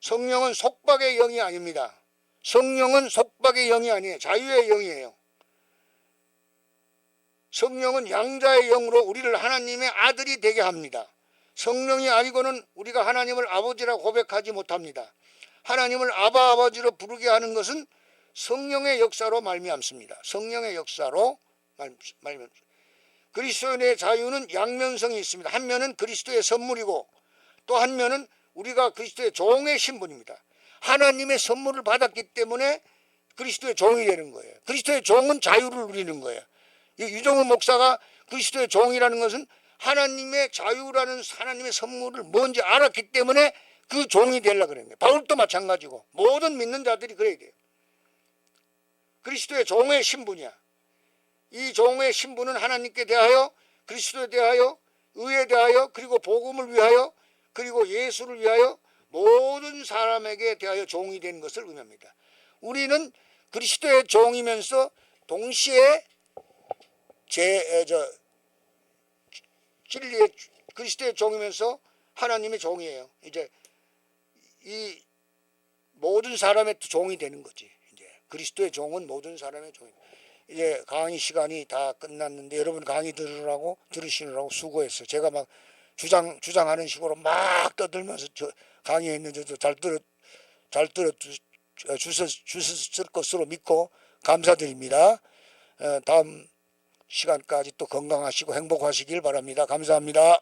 성령은 속박의 영이 아닙니다. 성령은 속박의 영이 아니에요. 자유의 영이에요. 성령은 양자의 영으로 우리를 하나님의 아들이 되게 합니다. 성령이 아니고는 우리가 하나님을 아버지라고 고백하지 못합니다. 하나님을 아버지로 부르게 하는 것은 성령의 역사로 말미암습니다. 성령의 역사로 말미암습니다. 그리스도인의 자유는 양면성이 있습니다. 한 면은 그리스도의 선물이고 또 한 면은 우리가 그리스도의 종의 신분입니다. 하나님의 선물을 받았기 때문에 그리스도의 종이 되는 거예요. 그리스도의 종은 자유를 누리는 거예요. 유정훈 목사가 그리스도의 종이라는 것은 하나님의 자유라는 하나님의 선물을 뭔지 알았기 때문에 그 종이 되려고 그러는 거예요. 바울도 마찬가지고 모든 믿는 자들이 그래야 돼요. 그리스도의 종의 신분이야. 이 종의 신분은 하나님께 대하여, 그리스도에 대하여, 의에 대하여, 그리고 복음을 위하여, 그리고 예수를 위하여 모든 사람에게 대하여 종이 되는 것을 의미합니다. 우리는 그리스도의 종이면서 동시에 저 진리의 그리스도의 종이면서 하나님의 종이에요. 이제 이 모든 사람의 종이 되는 거지. 이제 그리스도의 종은 모든 사람의 종이. 이제 강의 시간이 다 끝났는데 여러분 강의 들으시느라고 수고했어요. 제가 막 주장하는 식으로 막 떠들면서 강의했는데 잘 들어 주셨을 것으로 믿고 감사드립니다. 다음 시간까지 또 건강하시고 행복하시길 바랍니다. 감사합니다.